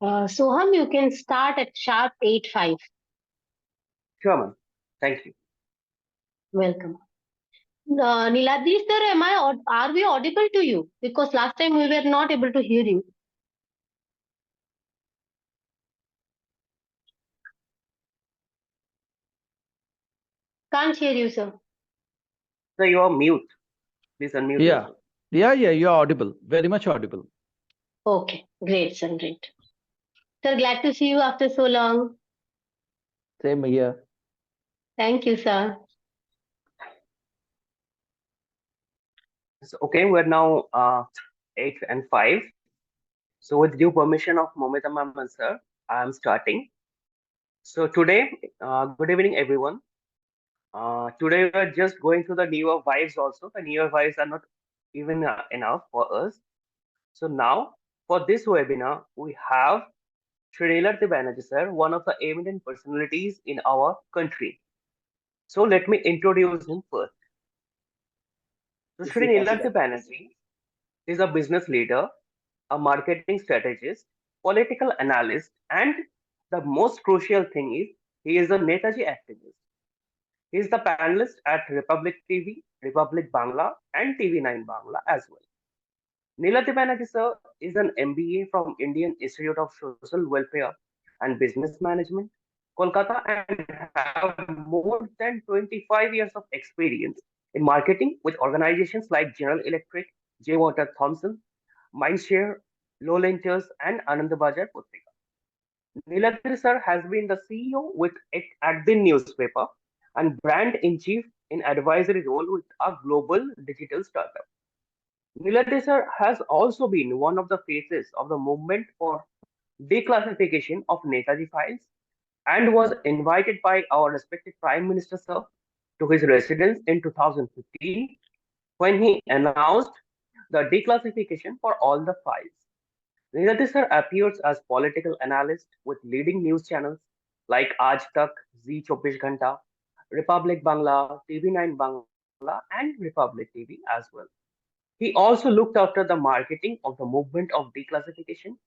Soham, you can start at sharp 8:05. Sure, ma'am. Thank you. Welcome. Niladri sir, are we audible to you? Because last time we were not able to hear you. Can't hear you, sir. So you are mute. Please unmute Yeah. yourself. Yeah, you're audible. Very much audible. Okay, great, sir, great. Sir, glad to see you after so long. Same here. Thank you, sir. So, okay, we're now 8 and 5. So with due permission of Moumita ma'am and sir, I am starting. So today, good evening everyone. Today we're just going through the New Year vibes also. The New Year vibes are not even enough for us. So now, for this webinar, we have Shri Niladri Banerjee sir, one of the eminent personalities in our country. So let me introduce him first. So Shri Niladri Banerjee is a business leader, a marketing strategist, political analyst, and the most crucial thing is he is a Netaji activist. He is the panelist at Republic TV, Republic Bangla, and TV9 Bangla as well. Niladri Banerjee sir is an MBA from Indian Institute of Social Welfare and Business Management, Kolkata, and have more than 25 years of experience in marketing with organizations like General Electric, J. Water Thompson, Mindshare, Lowlanchers, and Anandabazar Putrika. Niladri sir has been the CEO with Adin newspaper and brand in chief in advisory role with a global digital startup. Niladri sir has also been one of the faces of the movement for declassification of Netaji files and was invited by our respected Prime Minister sir to his residence in 2015 when he announced the declassification for all the files. Niladri sir appears as political analyst with leading news channels like Aaj Tak, Zee 24 Ghanta, Republic Bangla, TV9 Bangla, and Republic TV as well. He also looked after the marketing of the movement of declassification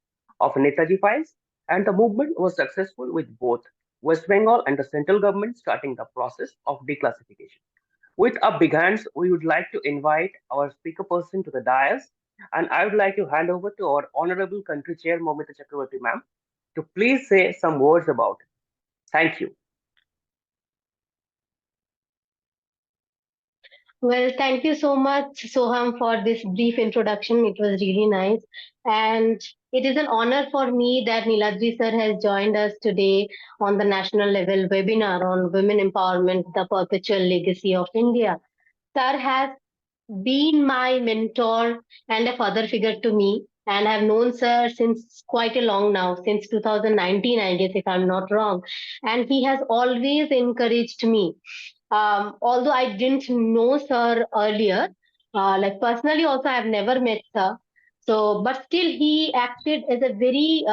of Netaji files, and the movement was successful with both West Bengal and the central government starting the process of declassification. With a big hands, we would like to invite our speaker person to the dais, and I would like to hand over to our Honorable Country Chair, Moumita Chakraborty ma'am, to please say some words about it. Thank you. Well, thank you so much, Soham, for this brief introduction. It was really nice. And it is an honor for me that Niladri sir has joined us today on the national level webinar on women empowerment, the perpetual legacy of India. Sir has been my mentor and a father figure to me. And I've known Sir since quite a long now, since 2019, I guess, if I'm not wrong. And he has always encouraged me. Although I didn't know Sir earlier, like personally, also, I've never met Sir. So, but still, he acted as a very,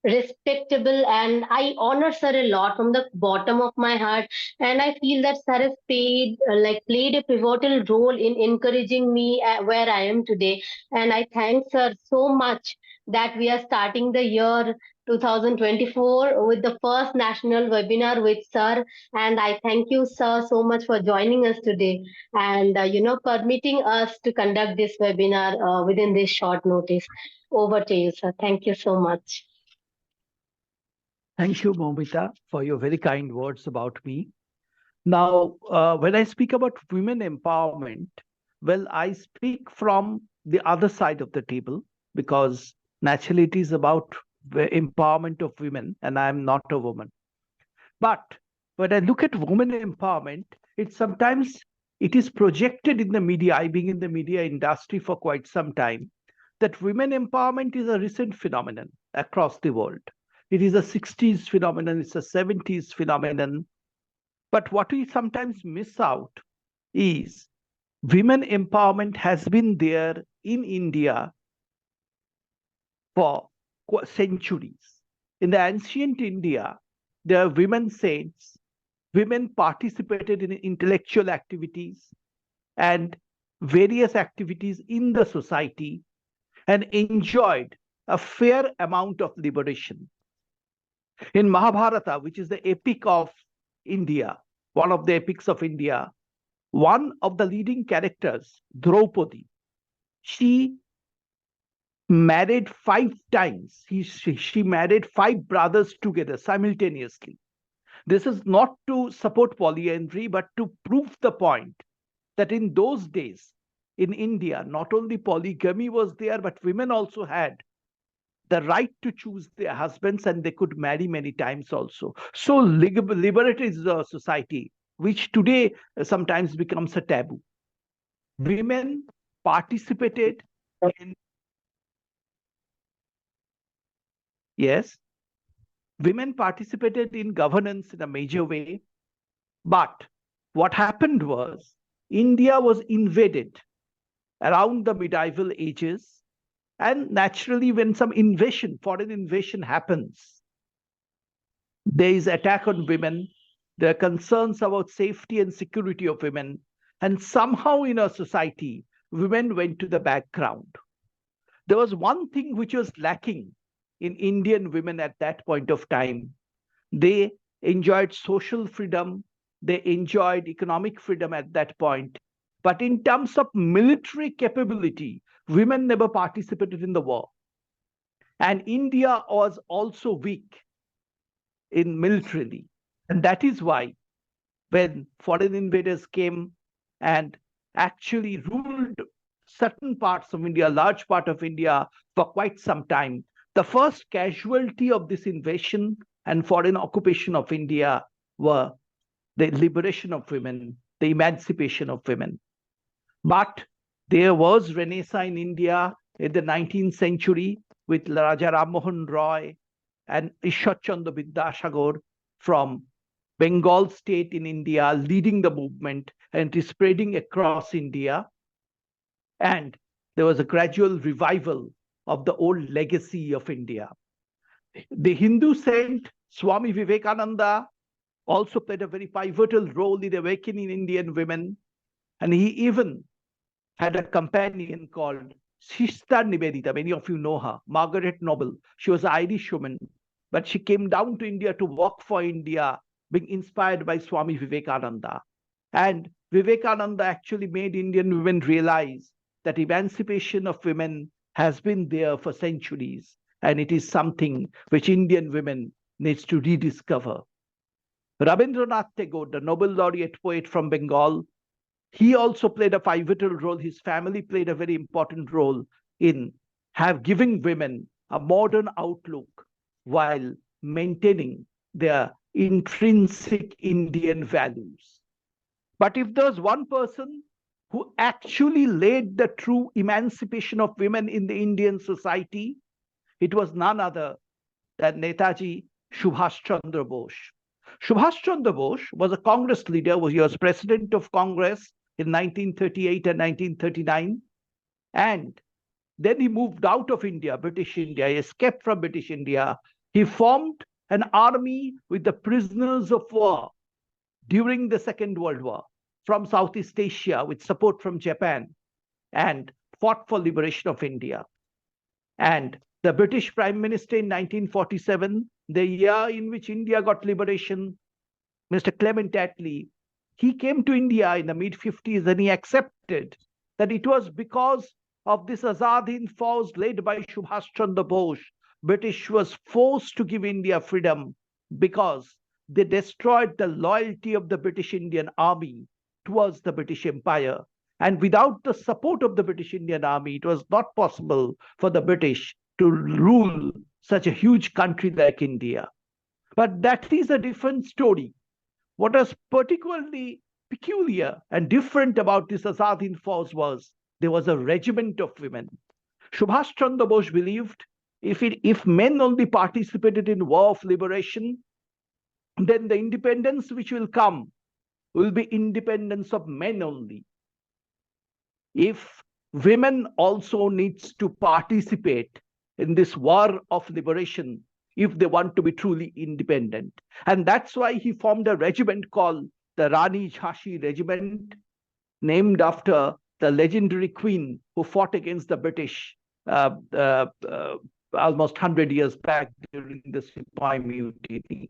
respectable, and I honor Sir a lot from the bottom of my heart, and I feel that Sir has played a pivotal role in encouraging me where I am today. And I thank Sir so much that we are starting the year 2024 with the first national webinar with Sir. And I thank you, Sir, so much for joining us today and permitting us to conduct this webinar within this short notice. Over to you, Sir. Thank you so much. Thank you, Moumita, for your very kind words about me. Now, when I speak about women empowerment, well, I speak from the other side of the table because naturally it is about the empowerment of women, and I am not a woman. But when I look at women empowerment, it is projected in the media. I being in the media industry for quite some time, that women empowerment is a recent phenomenon across the world. It is a 60s phenomenon, it's a 70s phenomenon. But what we sometimes miss out is women empowerment has been there in India for centuries. In the ancient India, there are women saints, women participated in intellectual activities and various activities in the society and enjoyed a fair amount of liberation. In Mahabharata, which is the epic of India, one of the epics of India, one of the leading characters, Draupadi, she married 5 times. She married 5 brothers together simultaneously. This is not to support polyandry, but to prove the point that in those days in India, not only polygamy was there, but women also had the right to choose their husbands and they could marry many times also. So liberated is a society which today sometimes becomes a taboo. Women participated in, yes, women participated in governance in a major way. But what happened was India was invaded around the medieval ages. And naturally, when some invasion, foreign invasion happens, there is attack on women. There are concerns about safety and security of women. And somehow in our society, women went to the background. There was one thing which was lacking in Indian women at that point of time. They enjoyed social freedom. They enjoyed economic freedom at that point. But in terms of military capability, women never participated in the war. And India was also weak in militarily. And that is why when foreign invaders came and actually ruled certain parts of India, large part of India for quite some time, the first casualty of this invasion and foreign occupation of India were the liberation of women, the emancipation of women. But there was Renaissance in India in the 19th century with Raja Ram Mohan Roy and Ishwar Chandra Vidyasagar from Bengal state in India leading the movement, and it is spreading across India. And there was a gradual revival of the old legacy of India. The Hindu saint Swami Vivekananda also played a very pivotal role in awakening Indian women. And he even had a companion called Sister Nivedita. Many of you know her, Margaret Noble. She was an Irish woman, but she came down to India to work for India, being inspired by Swami Vivekananda. And Vivekananda actually made Indian women realize that emancipation of women has been there for centuries, and it is something which Indian women needs to rediscover. Rabindranath Tagore, the Nobel laureate poet from Bengal, he also played a pivotal role. His family played a very important role in giving women a modern outlook while maintaining their intrinsic Indian values. But if there's one person who actually led the true emancipation of women in the Indian society, it was none other than Netaji Subhash Chandra Bose. Subhash Chandra Bose was a Congress leader. He was president of Congress in 1938 and 1939. And then he moved out of India, British India. He escaped from British India. He formed an army with the prisoners of war during the Second World War from Southeast Asia with support from Japan, and fought for liberation of India. And the British Prime Minister in 1947, the year in which India got liberation, Mr. Clement Attlee, he came to India in the mid-50s and he accepted that it was because of this Azad Hind Fauj led by Subhash Chandra Bose, British was forced to give India freedom because they destroyed the loyalty of the British Indian Army towards the British Empire. And without the support of the British Indian Army, it was not possible for the British to rule such a huge country like India. But that is a different story. What was particularly peculiar and different about this Azad Hind Fauj was there was a regiment of women. Subhash Chandra Bose believed if men only participated in war of liberation, then the independence which will come will be independence of men only. If women also needs to participate in this war of liberation, if they want to be truly independent. And that's why he formed a regiment called the Rani Jhansi Regiment, named after the legendary queen who fought against the British almost 100 years back during the Sepoy Mutiny.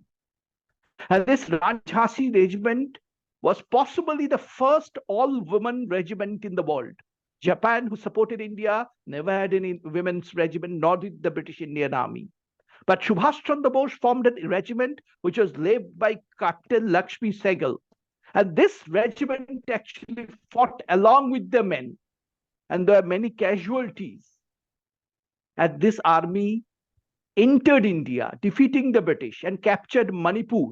And this Rani Jhansi regiment was possibly the first all-women regiment in the world. Japan, who supported India, never had any women's regiment, nor did the British Indian Army. But Subhash Chandra Bose formed a regiment which was led by Captain Lakshmi Sehgal. And this regiment actually fought along with the men. And there are many casualties. And this army entered India, defeating the British and captured Manipur.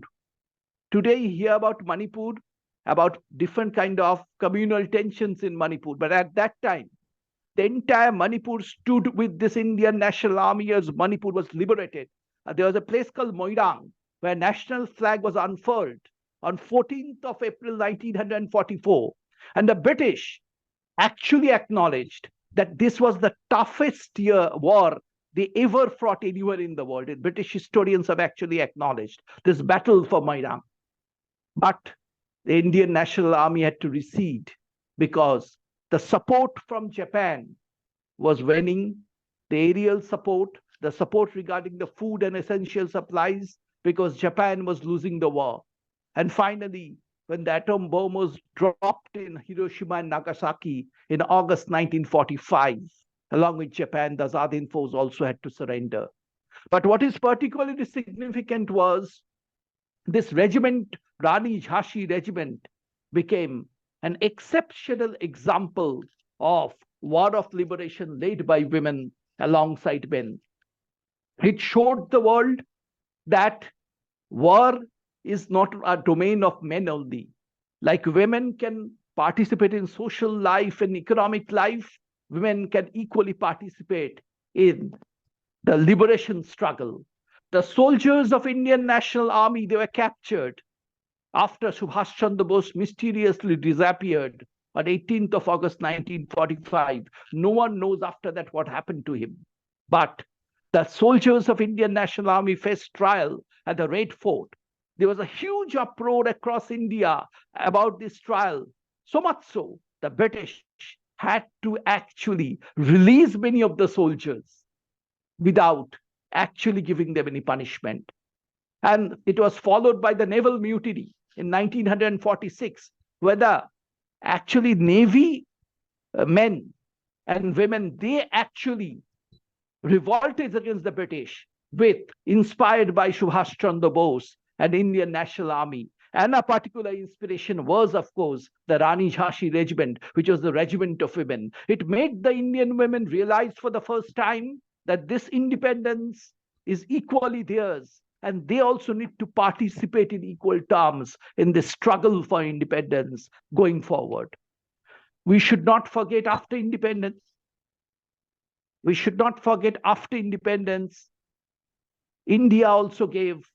Today, you hear about Manipur, about different kind of communal tensions in Manipur. But at that time, the entire Manipur stood with this Indian National Army as Manipur was liberated. There was a place called Moirang, where national flag was unfurled on 14th of April 1944. And the British actually acknowledged that this was the toughest war they ever fought anywhere in the world. British historians have actually acknowledged this battle for Moirang. But the Indian National Army had to recede because the support from Japan was waning, the aerial support, the support regarding the food and essential supplies, because Japan was losing the war. And finally, when the atom bomb was dropped in Hiroshima and Nagasaki in August 1945, along with Japan, the Azad Hind force also had to surrender. But what is particularly significant was this regiment, Rani Jhansi regiment, became an exceptional example of war of liberation led by women alongside men. It showed the world that war is not a domain of men only. Like women can participate in social life and economic life, women can equally participate in the liberation struggle. The soldiers of Indian National Army, they were captured after Subhash Chandra Bose mysteriously disappeared on 18th of August 1945. No one knows after that what happened to him. But the soldiers of Indian National Army faced trial at the Red Fort. There was a huge uproar across India about this trial. So much so, the British had to actually release many of the soldiers without actually giving them any punishment. And it was followed by the naval mutiny in 1946, where the actually Navy men and women, they actually revolted against the British, inspired by Subhash Chandra Bose and Indian National Army. And a particular inspiration was, of course, the Rani Jhansi regiment, which was the regiment of women. It made the Indian women realize for the first time that this independence is equally theirs, and they also need to participate in equal terms in the struggle for independence going forward. We should not forget after independence. We should not forget after independence, India also gave,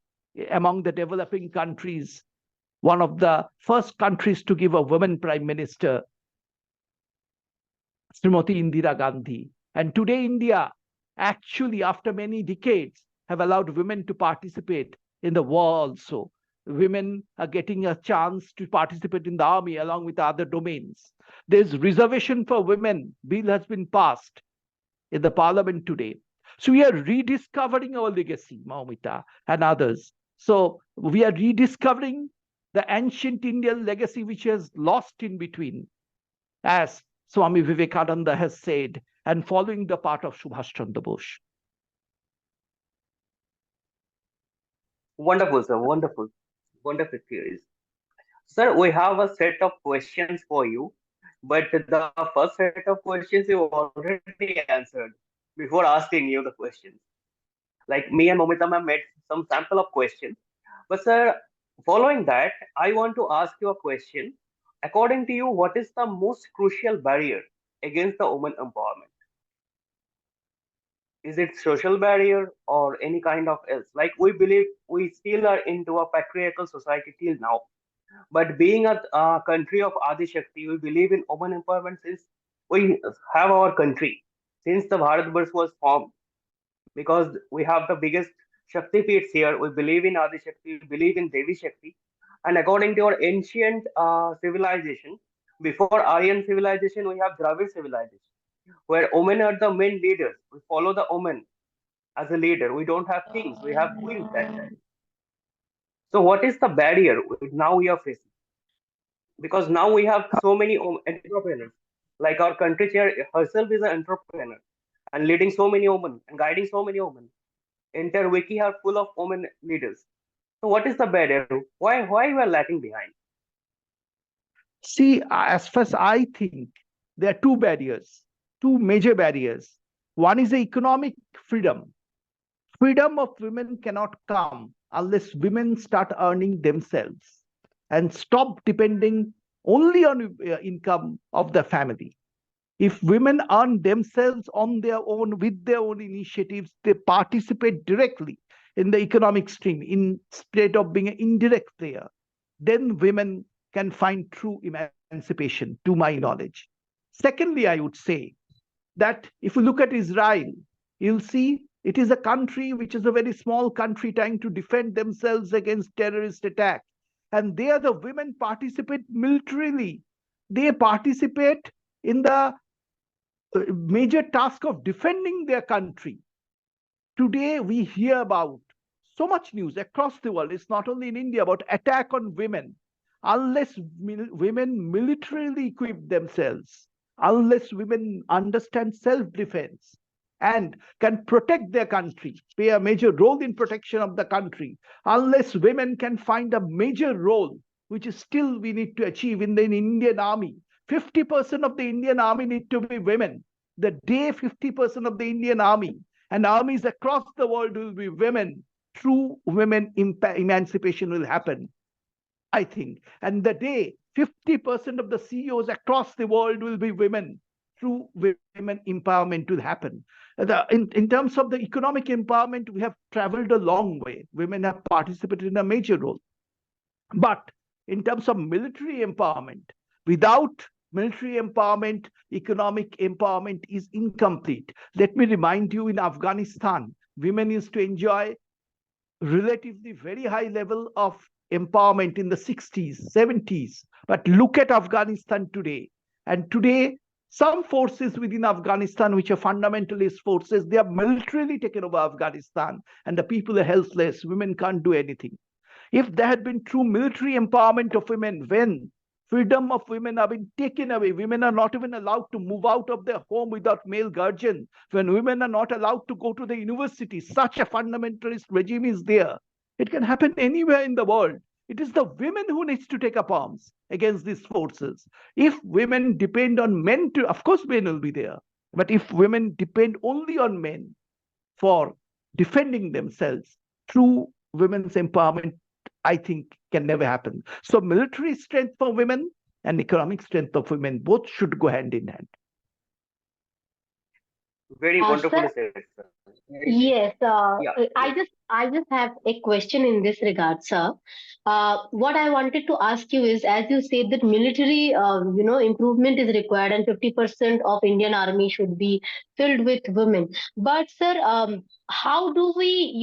among the developing countries, one of the first countries to give a woman prime minister, Srimati Indira Gandhi. And today, India, actually, after many decades, have allowed women to participate in the war also. Women are getting a chance to participate in the army along with other domains. There's reservation for women. Bill has been passed in the parliament today. So we are rediscovering our legacy, Moumita and others. So we are rediscovering the ancient Indian legacy which has lost in between, as Swami Vivekananda has said, and following the path of Subhash Chandra Bose. Wonderful, sir. Wonderful. Wonderful theories. Sir, we have a set of questions for you, but the first set of questions you already answered before asking you the questions. Like me and Momita ma'am made some sample of questions. But sir, following that, I want to ask you a question. According to you, what is the most crucial barrier against the women empowerment? Is it social barrier or any kind of else? Like we believe we still are into a patriarchal society till now. But being a country of Adi Shakti, we believe in women empowerment since we have our country, since the Bharat Bars was formed, because we have the biggest Shakti peeths here. We believe in Adi Shakti, we believe in Devi Shakti. And according to our ancient civilization, before Aryan civilization, we have Dravid civilization, where women are the main leaders. We follow the women. as a leader. We don't have kings, we have queens that time. So what is the barrier now we are facing? Because now we have so many entrepreneurs. Like our country chair herself is an entrepreneur and leading so many women and guiding so many women. Entire wiki are full of women leaders. So what is the barrier? Why we are lacking behind? See, as far as I think, there are two barriers, two major barriers. One is the economic freedom. Freedom of women cannot come unless women start earning themselves and stop depending only on income of the family. If women earn themselves on their own with their own initiatives, they participate directly in the economic stream instead of being an indirect player, then women can find true emancipation, to my knowledge. Secondly, I would say that if you look at Israel, you'll see it is a country which is a very small country trying to defend themselves against terrorist attack. And there the women participate militarily. They participate in the major task of defending their country. Today we hear about so much news across the world. It's not only in India about attack on women. Unless women militarily equip themselves, unless women understand self-defense and can protect their country, play a major role in protection of the country, unless women can find a major role, which is still we need to achieve in the Indian army. 50% of the Indian army need to be women. The day 50% of the Indian army and armies across the world will be women, true women emancipation will happen, I think. And the day 50% of the CEOs across the world will be women, true women empowerment will happen. In terms of the economic empowerment, we have traveled a long way. Women have participated in a major role. But in terms of military empowerment, without military empowerment, economic empowerment is incomplete. Let me remind you, in Afghanistan, women used to enjoy relatively very high level of empowerment in the 60s, 70s. But look at Afghanistan today. And today, some forces within Afghanistan, which are fundamentalist forces, they have militarily taken over Afghanistan, and the people are helpless. Women can't do anything. If there had been true military empowerment of women, when freedom of women have been taken away, women are not even allowed to move out of their home without male guardian, when women are not allowed to go to the university, such a fundamentalist regime is there. It can happen anywhere in the world. It is the women who needs to take up arms against these forces. If women depend on men to, of course men will be there, but if women depend only on men for defending themselves, true women's empowerment, I think, can never happen. So military strength for women and economic strength of women both should go hand in hand. Very Sir, wonderfully said, sir. yes, Yeah, I just have a question in this regard, sir. What I wanted to ask you is, as you said that military, improvement is required, and 50% of Indian army should be filled with women. But, sir, how do we,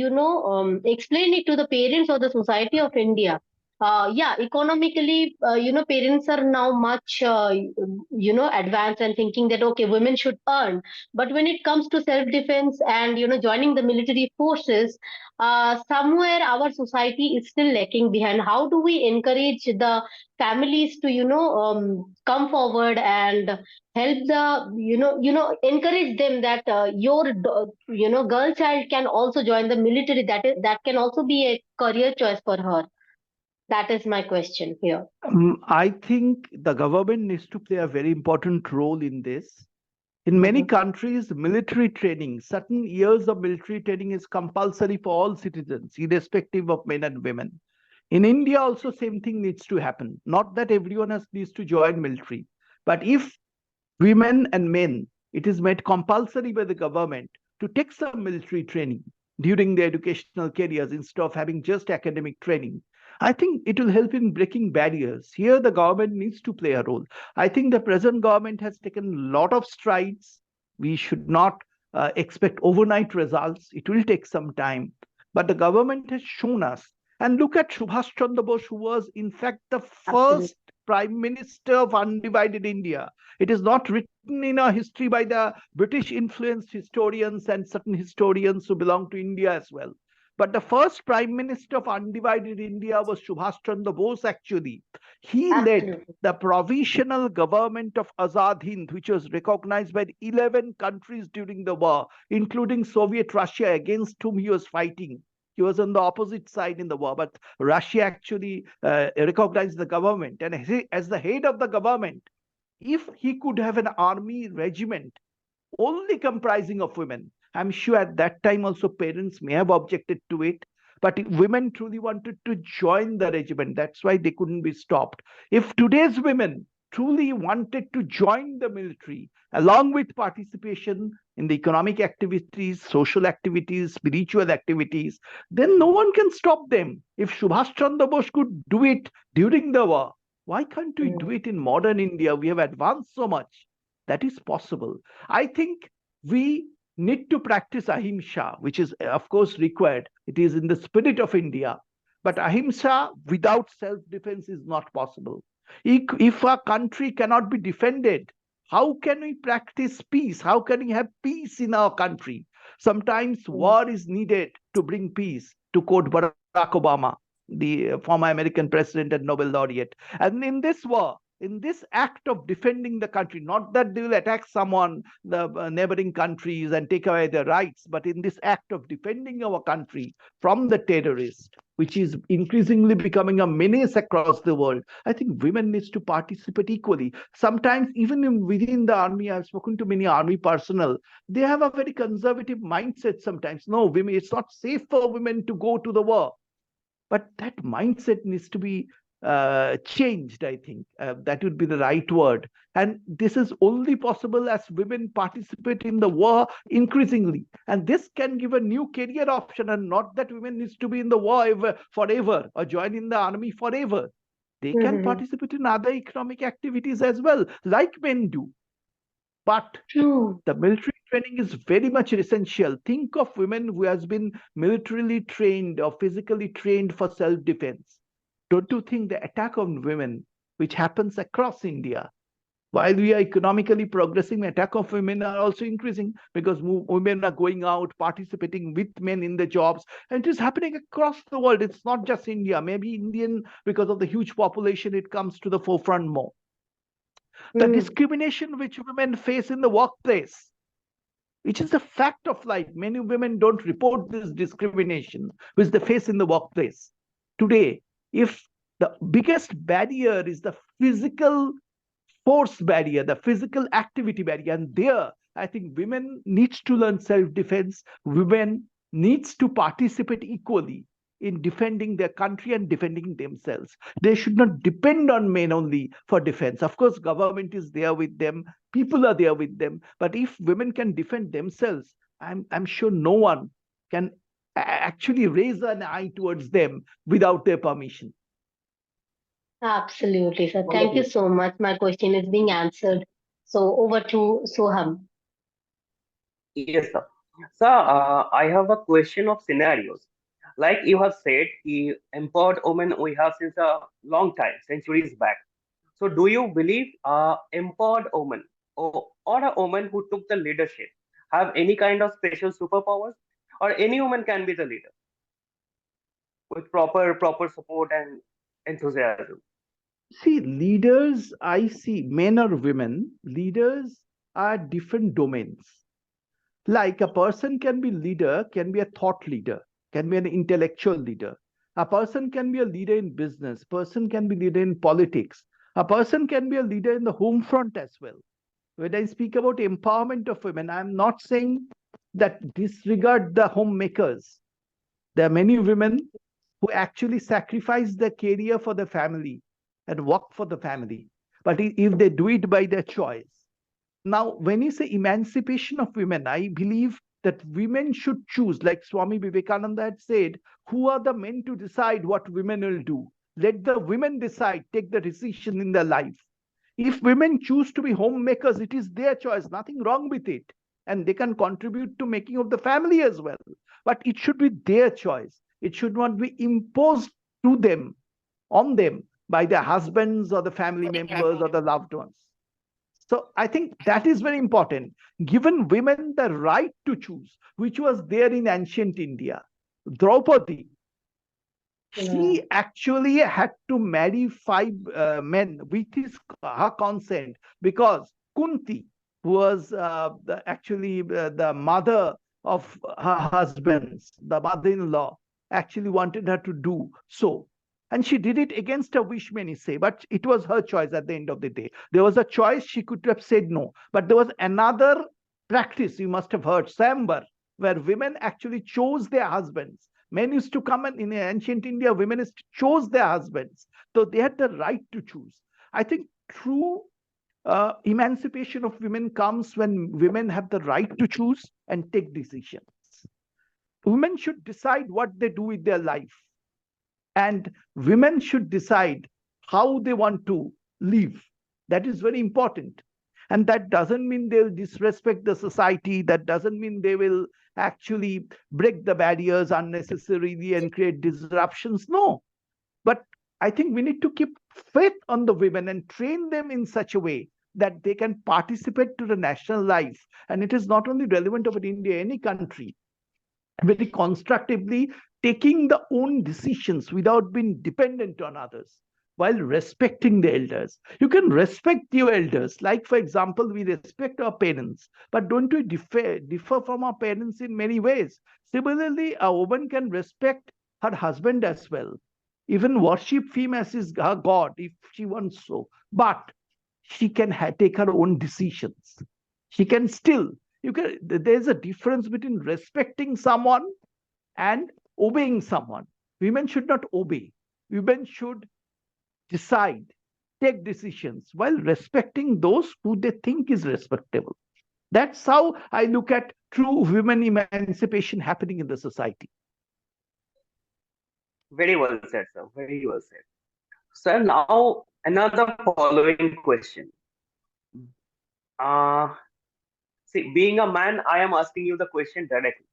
explain it to the parents or the society of India? Yeah, economically, parents are now much, advanced and thinking that okay, women should earn, but when it comes to self defense and joining the military forces, somewhere our society is still lacking behind. How do we encourage the families to come forward and help the encourage them that your girl child can also join the military, that can also be a career choice for her? That is my question here. I think the government needs to play a very important role in this. In many Mhm. countries, military training, certain years of military training is compulsory for all citizens, irrespective of men and women. In India, also same thing needs to happen. Not that everyone needs to join military, but if women and men, it is made compulsory by the government to take some military training during their educational careers instead of having just academic training. I think it will help in breaking barriers. Here, the government needs to play a role. I think the present government has taken a lot of strides. We should not expect overnight results. It will take some time. But the government has shown us. And look at Subhash Chandra Bose, who was, in fact, the Absolutely. first Prime Minister of undivided India. It is not written in our history by the British influenced historians and certain historians who belong to India as well. But the first Prime Minister of undivided India was Subhash Chandra Bose, actually. He led Absolutely. the provisional government of Azad Hind, which was recognized by 11 countries during the war, including Soviet Russia, against whom he was fighting. He was on the opposite side in the war, but Russia actually recognized the government. And as the head of the government, if he could have an army regiment only comprising of women, I'm sure at that time also parents may have objected to it. But women truly wanted to join the regiment. That's why they couldn't be stopped. If today's women truly wanted to join the military, along with participation in the economic activities, social activities, spiritual activities, then no one can stop them. If Subhash Chandra Bose could do it during the war, why can't we do it in modern India? We have advanced so much. That is possible. I think we need to practice ahimsa, which is, of course, required. It is in the spirit of India. But ahimsa without self defense is not possible. If a country cannot be defended, how can we practice peace? How can we have peace in our country? Sometimes war is needed to bring peace, to quote Barack Obama, the former American president and Nobel laureate. And in this war, in this act of defending the country, not that they will attack someone, the neighboring countries, and take away their rights, but in this act of defending our country from the terrorists, which is increasingly becoming a menace across the world, I think women needs to participate equally. Sometimes even within the army, I've spoken to many army personnel, they have a very conservative mindset sometimes. No, women, it's not safe for women to go to the war. But that mindset needs to be changed, I think. That would be the right word. And this is only possible as women participate in the war increasingly. And this can give a new career option, and not that women needs to be in the war forever or join in the army forever. They can participate in other economic activities as well, like men do. But True. the military training is very much essential. Think of women who has been militarily trained or physically trained for self-defense. Don't you think the attack on women, which happens across India, while we are economically progressing, attack of women are also increasing because women are going out, participating with men in the jobs, and it is happening across the world. It's not just India. Maybe Indian, because of the huge population, it comes to the forefront more. The discrimination which women face in the workplace, which is a fact of life. Many women don't report this discrimination which they face in the workplace. Today, if the biggest barrier is the physical force barrier, the physical activity barrier, and there, I think women needs to learn self-defense. Women needs to participate equally in defending their country and defending themselves. They should not depend on men only for defense. Of course, government is there with them, people are there with them, but if women can defend themselves, I'm sure no one can actually raise an eye towards them without their permission. Absolutely, sir. Thank you Wonderful. so much. My question is being answered. So over to Soham. Yes, sir. Sir, I have a question of scenarios. Like you have said, the empowered women we have since a long time, centuries back. So, do you believe empowered woman or a woman who took the leadership have any kind of special superpowers, or any woman can be the leader with proper support and enthusiasm? See, leaders, I see men or women, leaders are different domains. Like a person can be leader, can be a thought leader, can be an intellectual leader. A person can be a leader in business, person can be leader in politics. A person can be a leader in the home front as well. When I speak about empowerment of women, I'm not saying that disregard the homemakers. There are many women who actually sacrifice their career for the family and work for the family. But if they do it by their choice. Now, when you say emancipation of women, I believe that women should choose, like Swami Vivekananda had said, who are the men to decide what women will do? Let the women decide, take the decision in their life. If women choose to be homemakers, it is their choice, nothing wrong with it. And they can contribute to making of the family as well. But it should be their choice. It should not be imposed to them, on them, by their husbands or the family members or the loved ones. So I think that is very important. Given women the right to choose, which was there in ancient India, Draupadi, she actually had to marry five men with her consent, because Kunti, who was actually the mother of her husbands, the mother-in-law, actually wanted her to do so. And she did it against her wish, many say, but it was her choice at the end of the day. There was a choice, she could have said no. But there was another practice, you must have heard, Sambar, where women actually chose their husbands. Men used to come in ancient India, women used to choose their husbands. So they had the right to choose. I think true emancipation of women comes when women have the right to choose and take decisions. Women should decide what they do with their life. And women should decide how they want to live. That is very important. And that doesn't mean they'll disrespect the society. That doesn't mean they will actually break the barriers unnecessarily and create disruptions. No. But I think we need to keep faith on the women and train them in such a way that they can participate to the national life. And it is not only relevant of India, any country, very constructively taking the own decisions without being dependent on others, while respecting the elders. You can respect your elders. Like, for example, we respect our parents, but don't we differ from our parents in many ways? Similarly, a woman can respect her husband as well, even worship him as her God if she wants so. But she can take her own decisions. She can still, there's a difference between respecting someone and obeying someone. Women should not obey. Women should decide, take decisions while respecting those who they think is respectable. That's how I look at true women emancipation happening in the society. Very well said, sir. Very well said. Sir, now another following question. Uh, See, being a man, I am asking you the question directly.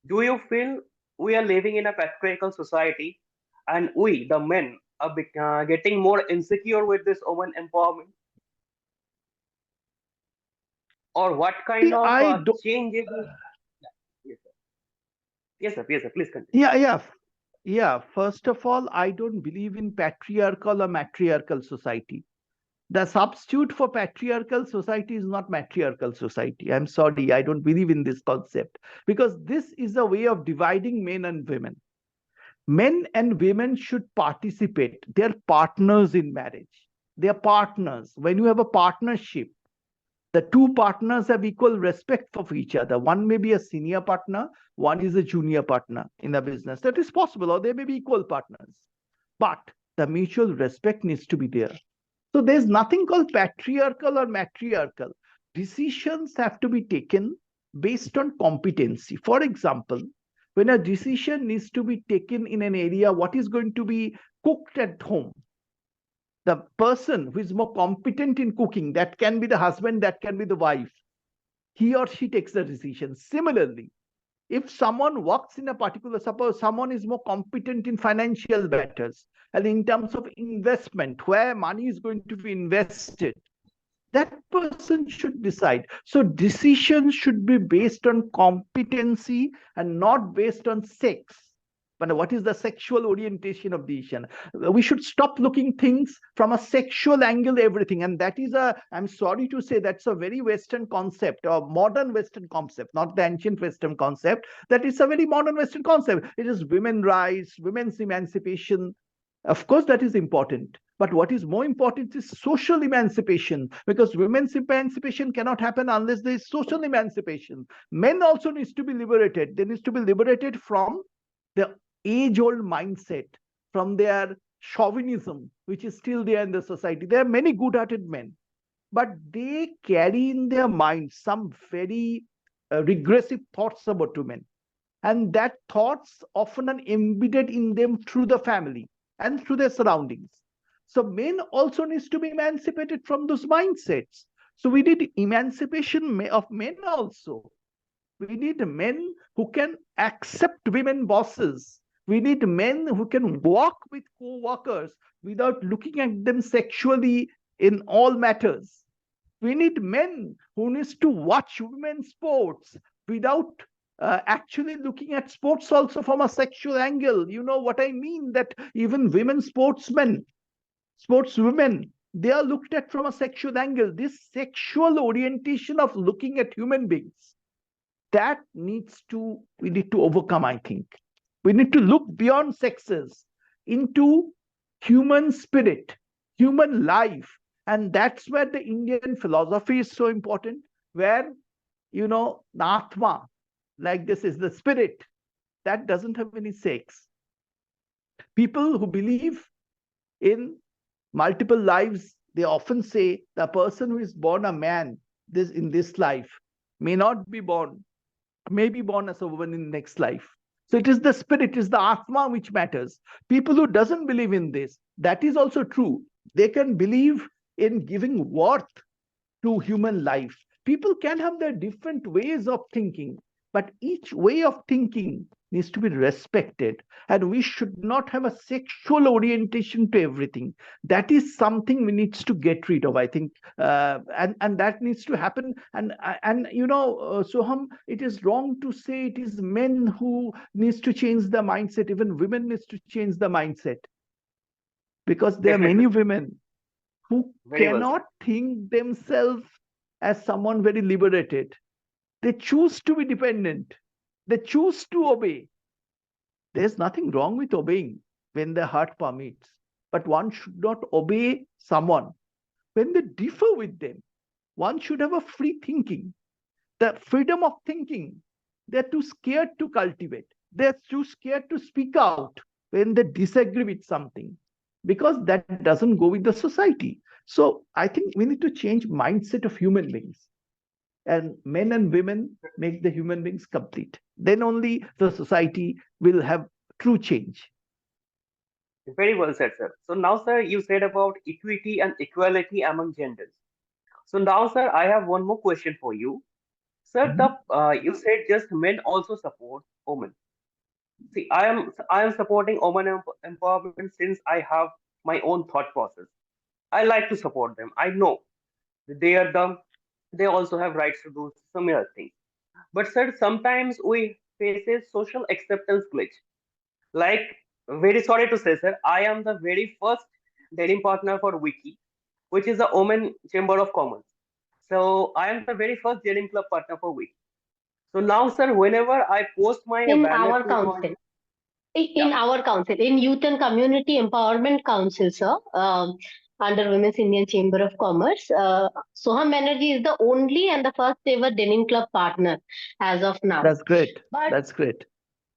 Do you feel we are living in a patriarchal society and we, the men, are getting more insecure with this woman empowerment? Or what kind of I don't. changes? Yes, sir. Yes, sir. Yes, sir. Please continue. Yeah. First of all, I don't believe in patriarchal or matriarchal society. The substitute for patriarchal society is not matriarchal society. I'm sorry, I don't believe in this concept, because this is a way of dividing men and women. Men and women should participate. They're partners in marriage. They're partners. When you have a partnership, the two partners have equal respect for each other. One may be a senior partner, one is a junior partner in a business. That is possible, or they may be equal partners. But the mutual respect needs to be there. So there's nothing called patriarchal or matriarchal. Decisions have to be taken based on competency. For example, when a decision needs to be taken in an area, what is going to be cooked at home, the person who is more competent in cooking, that can be the husband, that can be the wife, he or she takes the decision. Similarly, if someone works in a particular, suppose someone is more competent in financial matters and in terms of investment, where money is going to be invested, that person should decide. So decisions should be based on competency and not based on sex. But what is the sexual orientation of decision? We should stop looking things from a sexual angle, everything. And that is I'm sorry to say, that's a very Western concept, or modern Western concept, not the ancient Western concept. That is a very modern Western concept. It is women's rights, women's emancipation. Of course, that is important. But what is more important is social emancipation, because women's emancipation cannot happen unless there is social emancipation. Men also needs to be liberated. They need to be liberated from the age-old mindset, from their chauvinism, which is still there in the society. There are many good-hearted men, but they carry in their minds some very regressive thoughts about women. And that thoughts often are embedded in them through the family and through their surroundings. So men also needs to be emancipated from those mindsets. So we need emancipation of men also. We need men who can accept women bosses. We need men who can work with co-workers without looking at them sexually in all matters. We need men who needs to watch women's sports without actually looking at sports also from a sexual angle. You know what I mean? That even women sportswomen, they are looked at from a sexual angle. This sexual orientation of looking at human beings, that we need to overcome, I think. We need to look beyond sexes into human spirit, human life. And that's where the Indian philosophy is so important, where, the Atma, like this is the spirit, that doesn't have any sex. People who believe in multiple lives, they often say the person who is born a man in this life may not be born, may be born as a woman in the next life. So it is the spirit, it is the Atma which matters. People who doesn't believe in this, that is also true. They can believe in giving worth to human life. People can have their different ways of thinking, but each way of thinking needs to be respected. And we should not have a sexual orientation to everything. That is something we need to get rid of, I think. And that needs to happen. And Soham, it is wrong to say it is men who needs to change the mindset. Even women needs to change the mindset. Because there are many women who cannot think themselves as someone very liberated. They choose to be dependent. They choose to obey. There's nothing wrong with obeying when the heart permits. But one should not obey someone when they differ with them. One should have a free thinking. The freedom of thinking, they're too scared to cultivate. They're too scared to speak out when they disagree with something, because that doesn't go with the society. So I think we need to change mindset of human beings. And men and women make the human beings complete. Then only the society will have true change. Very well said, sir. So now, sir, you said about equity and equality among genders. So now, sir, I have one more question for you. Sir, you said just men also support women. See, I am supporting women empowerment since I have my own thought process. I like to support them. I know that they also have rights to do similar things. But sir, sometimes we face a social acceptance glitch. Like, very sorry to say, sir, I am the very first denim partner for WICCI, which is the Women Chamber of Commerce. So I am the very first denim club partner for WICCI. So now, sir, whenever I post my In banner our to my, council. yeah, In our council, in Youth and Community Empowerment Council, sir, under Women's Indian Chamber of Commerce, Soham Banerjee is the only and the first ever Denim Club partner as of now. That's great. But That's great.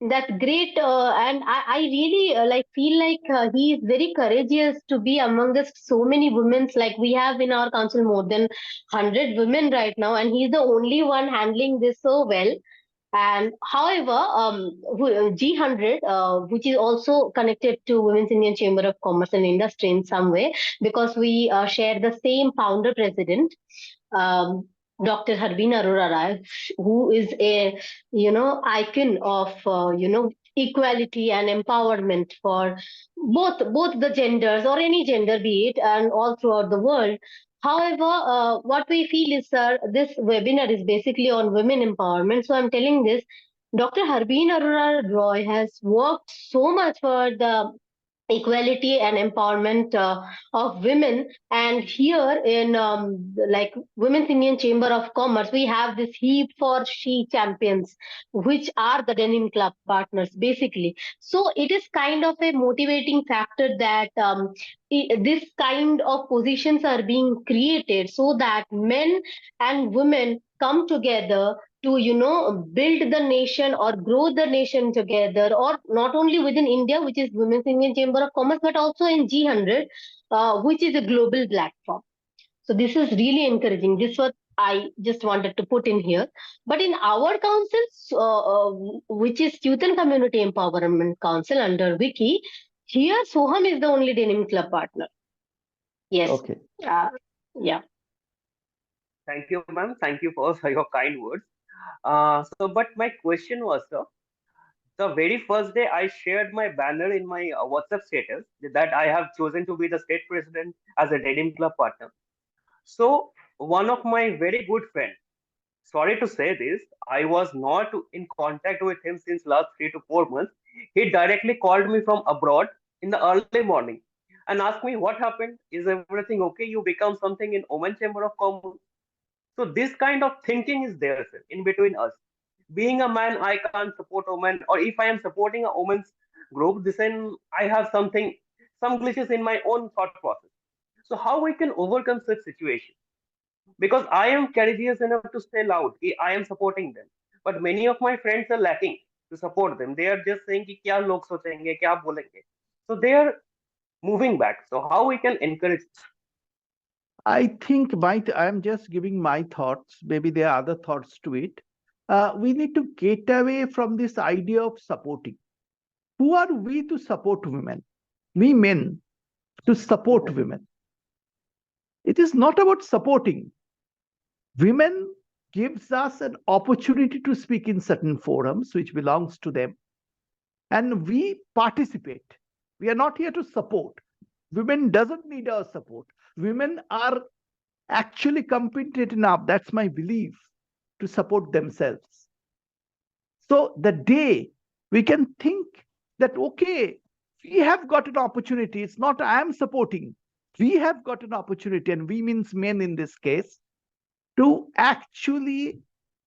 that's great, and I really feel like he is very courageous to be among us. So many women, like we have in our council more than 100 women right now, and he's the only one handling this so well. And however, G100, which is also connected to Women's Indian Chamber of Commerce and Industry in some way, because we share the same founder president, um, Dr. Harbin Arora Rai, who is a icon of equality and empowerment for both the genders or any gender be it, and all throughout the world. However, what we feel is, sir, this webinar is basically on women empowerment. So I'm telling this, Dr. Harbin Arora Roy has worked so much for the equality and empowerment of women. And here in Women's Indian Chamber of Commerce, we have this he for she champions, which are the Denim Club partners basically. So it is kind of a motivating factor that this kind of positions are being created so that men and women come together to build the nation or grow the nation together, or not only within India, which is Women's Indian Chamber of Commerce, but also in G100, which is a global platform. So this is really encouraging. This is what I just wanted to put in here. But in our councils, which is Youth and Community Empowerment Council under WICCI, here Soham is the only Denim Club partner. Yes. Okay. Yeah. thank you, ma'am. Thank you for your kind words. But my question was, sir, The very first day, I shared my banner in my WhatsApp status that I have chosen to be the state president as a Denim Club Partner. So one of my very good friend, sorry to say this, I was not in contact with him since last 3 to 4 months. He directly called me from abroad in the early morning and asked me what happened. Is everything okay? You become something in Oman Chamber of Commerce. So this kind of thinking is there, sir, in between us. Being a man, I can't support women, or if I am supporting a woman's group, then I have some glitches in my own thought process. So how we can overcome such situation? Because I am courageous enough to stay loud. I am supporting them, but many of my friends are lacking to support them. They are just saying कि क्या लोग सोचेंगे, क्या बोलेंगे. So they are moving back. So how we can encourage? I think I'm just giving my thoughts. Maybe there are other thoughts to it. We need to get away from this idea of supporting. Who are we to support women? We men to support women. It is not about supporting. Women gives us an opportunity to speak in certain forums which belongs to them, and we participate. We are not here to support. Women doesn't need our support. Women are actually competent enough, that's my belief, to support themselves. So the day we can think that, okay, we have got an opportunity, it's not I am supporting, we have got an opportunity, and we means men in this case, to actually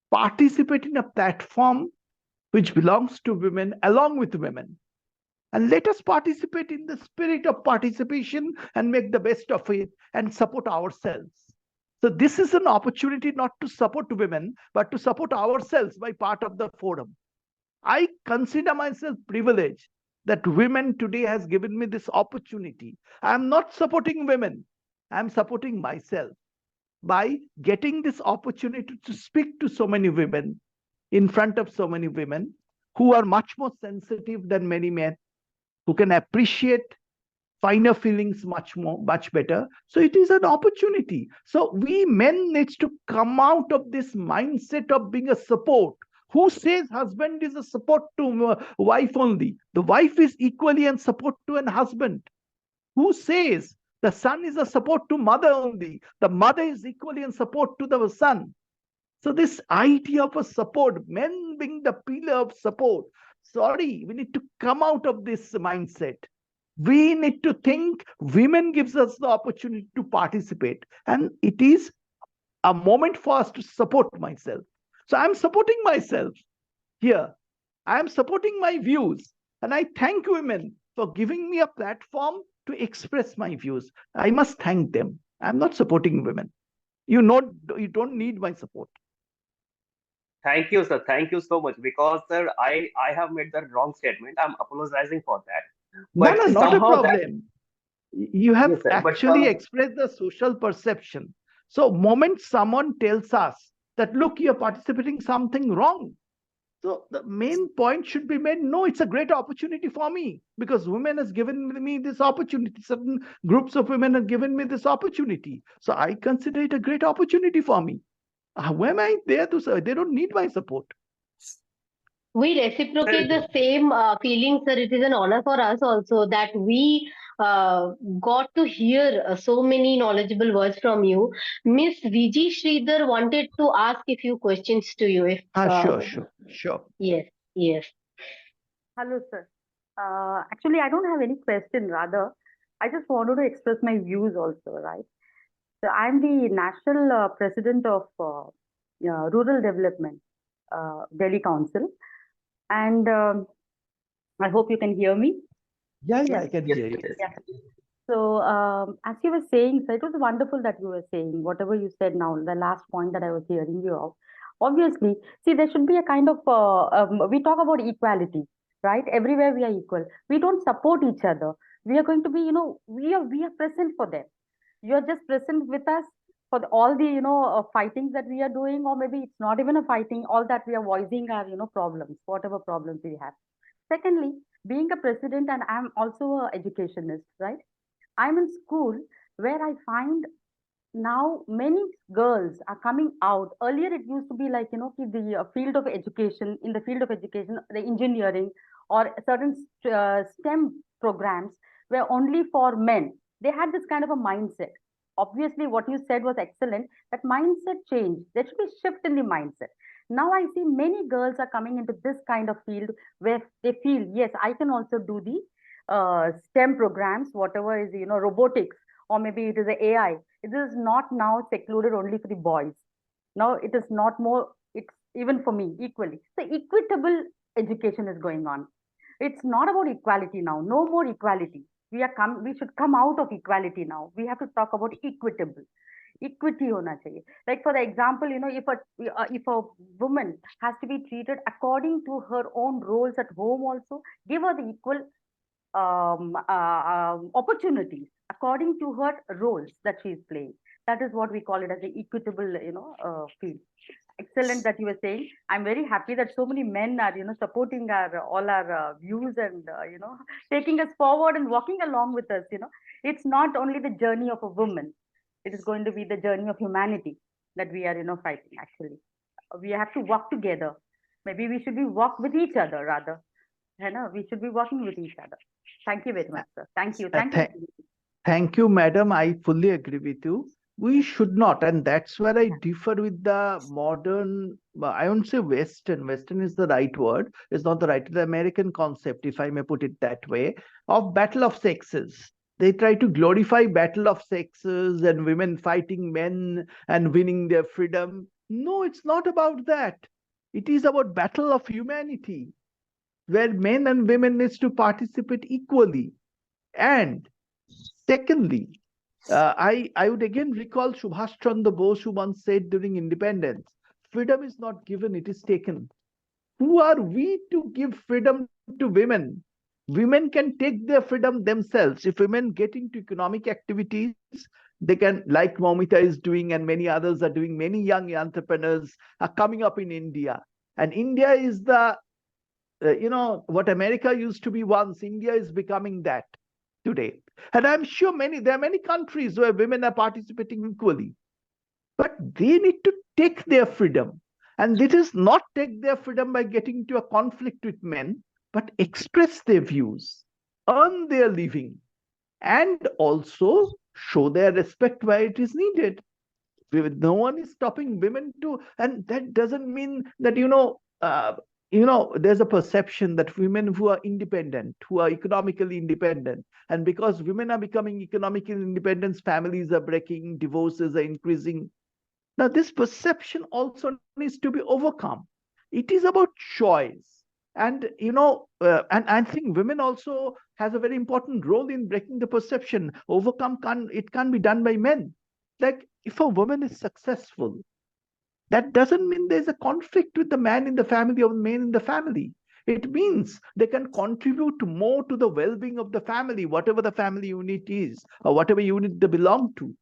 participate in a platform which belongs to women along with women. And let us participate in the spirit of participation and make the best of it and support ourselves. So this is an opportunity not to support women, but to support ourselves by part of the forum. I consider myself privileged that women today has given me this opportunity. I am not supporting women. I am supporting myself by getting this opportunity to speak to so many women in front of so many women who are much more sensitive than many men, who can appreciate finer feelings much better. So it is an opportunity. So we men needs to come out of this mindset of being a support. Who says husband is a support to wife only? The wife is equally a support to an husband. Who says the son is a support to mother only? The mother is equally in support to the son. So this idea of a support, men being the pillar of support, sorry, we need to come out of this mindset. We need to think women gives us the opportunity to participate, and it is a moment for us to support myself. So I'm supporting myself here. I am supporting my views, and I thank women for giving me a platform to express my views. I must thank them. I'm not supporting women. You know, you don't need my support. Thank you, sir. Thank you so much. Because, sir, I have made the wrong statement. I'm apologizing for that. No, But no, not a somehow that, problem. You have yes, sir. But actually expressed the social perception. So, moment someone tells us that, look, you're participating something wrong. So the main point should be made, no, it's a great opportunity for me because women has given me this opportunity. Certain groups of women have given me this opportunity. So I consider it a great opportunity for me. Why am I there to serve? They don't need my support. We reciprocate the same feelings, sir. It is an honor for us also that we got to hear so many knowledgeable words from you. Miss Viji Sridhar wanted to ask a few questions to you. If Sure. yes, yes. Hello, sir. Actually, I don't have any question. Rather, I just wanted to express my views also, right? So I'm the national president of Rural Development, Delhi Council, and I hope you can hear me. Yeah, Yes. I can yes, hear you. yes. Yeah. So, as you were saying, so it was wonderful that you were saying whatever you said now, the last point that I was hearing you of. Obviously, see, there should be a kind of, we talk about equality, right? Everywhere we are equal. We don't support each other. We are going to be, we are present for them. You're just present with us for all the, fightings that we are doing, or maybe it's not even a fighting, all that we are voicing our, problems, whatever problems we have. Secondly, being a president, and I'm also an educationist, right? I'm in school where I find now many girls are coming out. Earlier, it used to be like, the field of education, in the field of education, the engineering or certain STEM programs were only for men. They had this kind of a mindset. Obviously, what you said was excellent. That mindset change. There should be shift in the mindset. Now I see many girls are coming into this kind of field where they feel, yes, I can also do the STEM programs, whatever is, robotics, or maybe it is a AI. It is not now secluded only for the boys. Now it is not more, it's even for me equally. So equitable education is going on. It's not about equality now. No more equality. We should come out of equality now. We have to talk about equitable. Equity hona chahiye. Like for the example, if a woman has to be treated according to her own roles at home also, give her the equal opportunities according to her roles that she is playing. That is what we call it as the equitable, field. Excellent that you were saying. I'm very happy that so many men are, supporting our all our views and taking us forward and walking along with us. It's not only the journey of a woman; it is going to be the journey of humanity that we are, fighting. Actually, we have to work together. Maybe we should be work with each other rather. We should be working with each other. Thank you very much, sir. Thank you. Uh, Thank you. th- Thank you, madam. I fully agree with you. We should not, and that's where I differ with the modern, I won't say Western. Western is the right word. It's not the right, the American concept, if I may put it that way, of battle of sexes. They try to glorify battle of sexes and women fighting men and winning their freedom. No, it's not about that. It is about battle of humanity, where men and women needs to participate equally. And secondly, I would again recall Subhash Chandra Bose, who once said during independence, freedom is not given, it is taken. Who are we to give freedom to women? Women can take their freedom themselves. If women get into economic activities, they can, like Moumita is doing and many others are doing, many young entrepreneurs are coming up in India. And India is the, what America used to be once, India is becoming that today. And I'm sure there are many countries where women are participating equally, but they need to take their freedom. And this is not take their freedom by getting into a conflict with men, but express their views, earn their living, and also show their respect where it is needed. No one is stopping women to, and that doesn't mean that there's a perception that women who are independent, who are economically independent, and because women are becoming economically independent, families are breaking, divorces are increasing. Now this perception also needs to be overcome. It is about choice. And and I think women also has a very important role in breaking the perception. It can't be done by men. Like if a woman is successful, that doesn't mean there's a conflict with the man in the family or the man in the family. It means they can contribute more to the well-being of the family, whatever the family unit is, or whatever unit they belong to.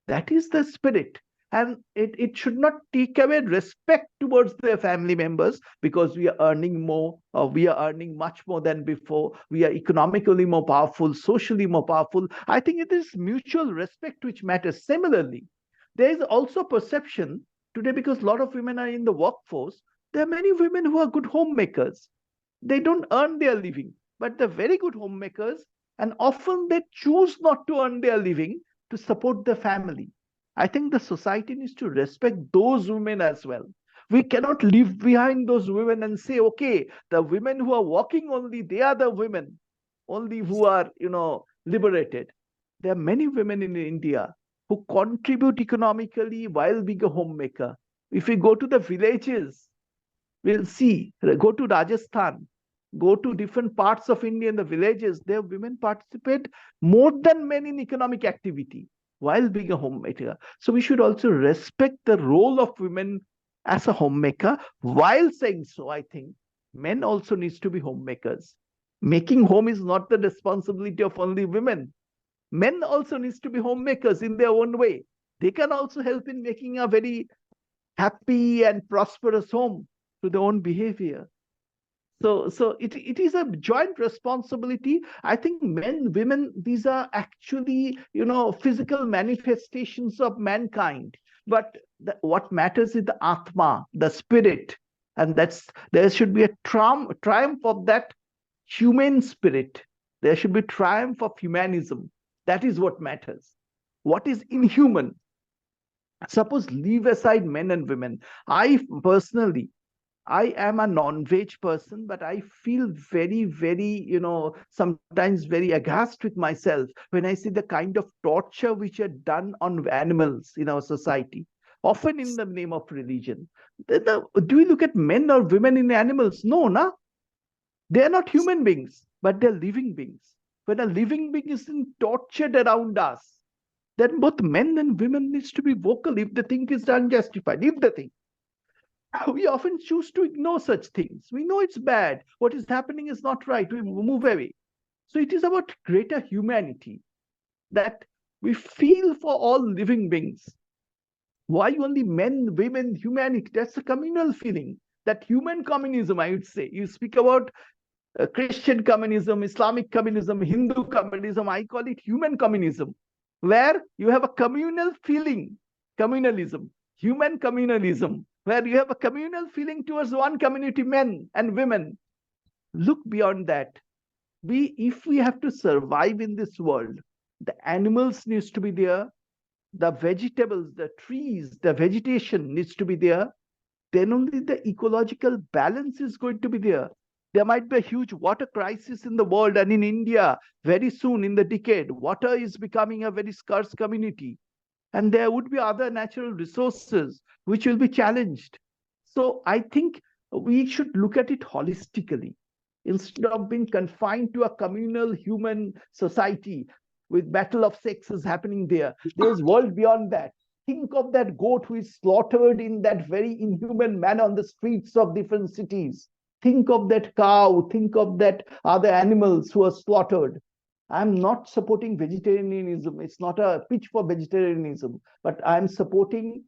That is the spirit. And it should not take away respect towards their family members because we are earning more, or we are earning much more than before. We are economically more powerful, socially more powerful. I think it is mutual respect which matters. Similarly, there is also perception today, because a lot of women are in the workforce. There are many women who are good homemakers. They don't earn their living, but they're very good homemakers, and often they choose not to earn their living to support the family. I think the society needs to respect those women as well. We cannot leave behind those women and say, okay, the women who are working only, they are the women only who are, liberated. There are many women in India who contribute economically while being a homemaker. If we go to the villages, we'll see, go to Rajasthan, go to different parts of India in the villages, there women participate more than men in economic activity while being a homemaker. So we should also respect the role of women as a homemaker. While saying so, I think men also needs to be homemakers. Making home is not the responsibility of only women. Men also needs to be homemakers in their own way. They can also help in making a very happy and prosperous home through their own behavior. So it is a joint responsibility. I think men, women, these are actually, physical manifestations of mankind. But what matters is the Atma, the spirit. And there should be a triumph of that human spirit. There should be triumph of humanism. That is what matters. What is inhuman? Suppose leave aside men and women. I am a non-veg person, but I feel very, very, sometimes very aghast with myself when I see the kind of torture which are done on animals in our society, often in the name of religion. Do we look at men or women in animals? No, na? They are not human beings, but they're living beings. When a living being is tortured around us, then both men and women needs to be vocal if the thing is unjustified. If the thing, we often choose to ignore such things. We know it's bad. What is happening is not right. We move away. So it is about greater humanity, that we feel for all living beings. Why only men, women, humanity? That's a communal feeling. That human communism, I would say. You speak about Christian communism, Islamic communism, Hindu communism. I call it human communism, where you have a communal feeling, communalism, human communalism, where you have a communal feeling towards one community, men and women. Look beyond that. If we have to survive in this world, the animals needs to be there, the vegetables, the trees, the vegetation needs to be there. Then only the ecological balance is going to be there. There might be a huge water crisis in the world, and in India, very soon in the decade, water is becoming a very scarce community. And there would be other natural resources which will be challenged. So I think we should look at it holistically instead of being confined to a communal human society with battle of sexes happening there. There's world beyond that. Think of that goat who is slaughtered in that very inhuman manner on the streets of different cities. Think of that cow. Think of that other animals who are slaughtered. I'm not supporting vegetarianism. It's not a pitch for vegetarianism, but I'm supporting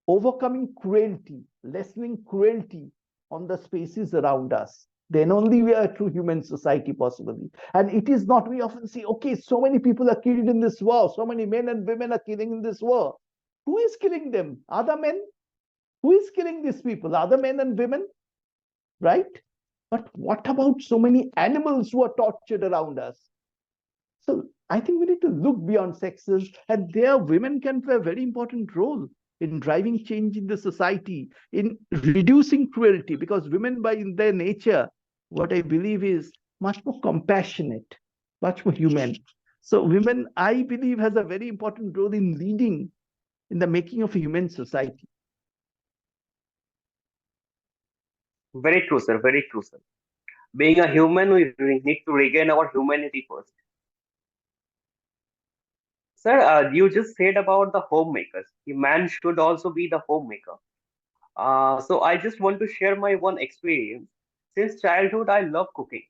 overcoming cruelty, lessening cruelty on the spaces around us. Then only we are a true human society, possibly. And it is not, we often say, okay, so many people are killed in this war, so many men and women are killing in this war. Who is killing them? Other men? Who is killing these people? Other men and women? Right? But what about so many animals who are tortured around us? So I think we need to look beyond sexes, and there women can play a very important role in driving change in the society, in reducing cruelty, because women by their nature, what I believe is much more compassionate, much more human. So women, I believe, has a very important role in leading in the making of a human society. Very true, sir. Very true, sir. Being a human, we need to regain our humanity first. Sir, you just said about the homemakers. The man should also be the homemaker. So I just want to share my one experience. Since childhood, I love cooking,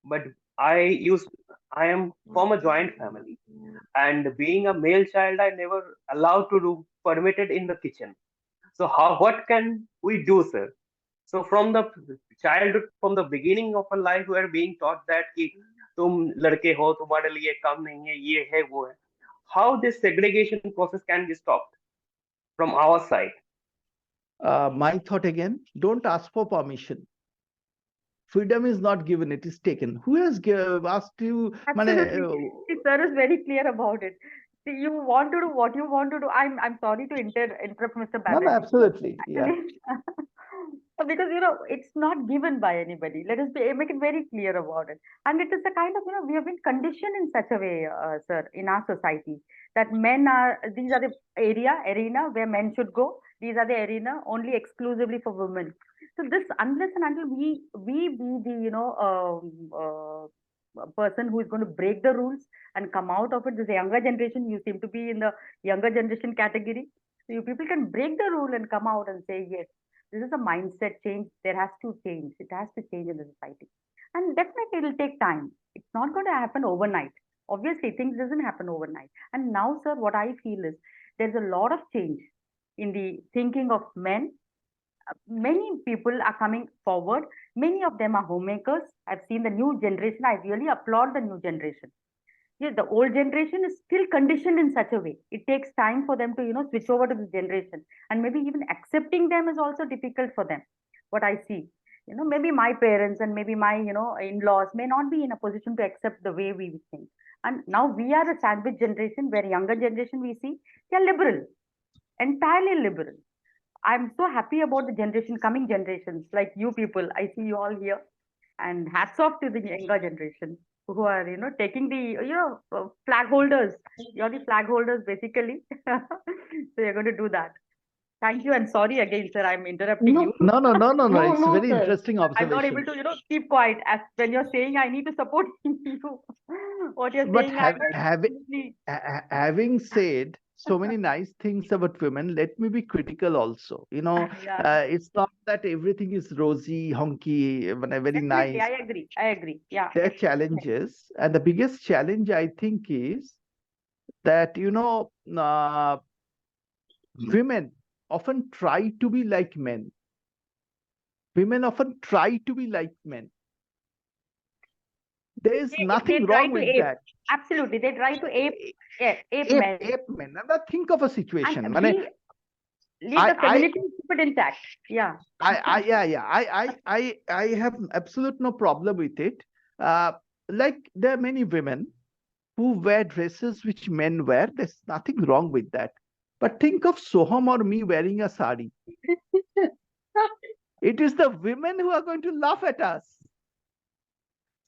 but I am from a joint family, and being a male child, I never allowed to do permitted in the kitchen. So what can we do, sir? So from the childhood, from the beginning of our life, we are being taught that कि तुम लड़के हो, तुम्हारे लिए काम नहीं है, ये है वो है. How this segregation process can be stopped from our side? My thought again, don't ask for permission. Freedom is not given, it is taken. Who has asked you? Absolutely. See, sir is very clear about it. See, you want to do what you want to do. I'm sorry to interrupt, Mr. No, Banerjee. absolutely. Yeah. Actually, because it's not given by anybody. Let us make it very clear about it. And it is a kind of, we have been conditioned in such a way, sir, in our society, that these are the arena where men should go. These are the arena only exclusively for women. So this, unless and until we be the, person who is going to break the rules and come out of it, this younger generation, you seem to be in the younger generation category. So you people can break the rule and come out and say, yes, this is a mindset change. There has to change. It has to change in the society. And definitely it will take time. It's not going to happen overnight. Obviously, things doesn't happen overnight. And now, sir, what I feel is there's a lot of change in the thinking of men many people are coming forward. Many of them are homemakers. I've seen the new generation. I really applaud the new generation. Yeah, the old generation is still conditioned in such a way. It takes time for them to, switch over to this generation. And maybe even accepting them is also difficult for them. What I see. Maybe my parents and maybe my, in-laws may not be in a position to accept the way we think. And now we are a sandwich generation where younger generation we see, they are liberal, entirely liberal. I'm so happy about the generation, coming generations like you people. I see you all here, and hats off to the younger generation who are, taking the, flag holders. You're the flag holders basically. So you're going to do that. Thank you, and sorry again, sir. I'm interrupting No, you. No, no, no, no, no. no, It's a no, very sir. interesting I'm not able observation. to, keep quiet as when you're saying I need to support you. What you're But saying, having said so many nice things about women, let me be critical also. yeah, It's not that everything is rosy, honky, very definitely. nice. I agree. I agree. Yeah. There are challenges, and the biggest challenge I think is that women often try to be like men. Women often try to be like men. There is They nothing try wrong to with ape. that. Absolutely. They try to ape Ape, men ape men. And now think of a situation. and leave the I, femininity keep it intact. Yeah. yeah, yeah. I have absolute no problem with it. Uh, like there are many women who wear dresses which men wear. There's nothing wrong with that. But think of Soham or me wearing a sari. It is the women who are going to laugh at us.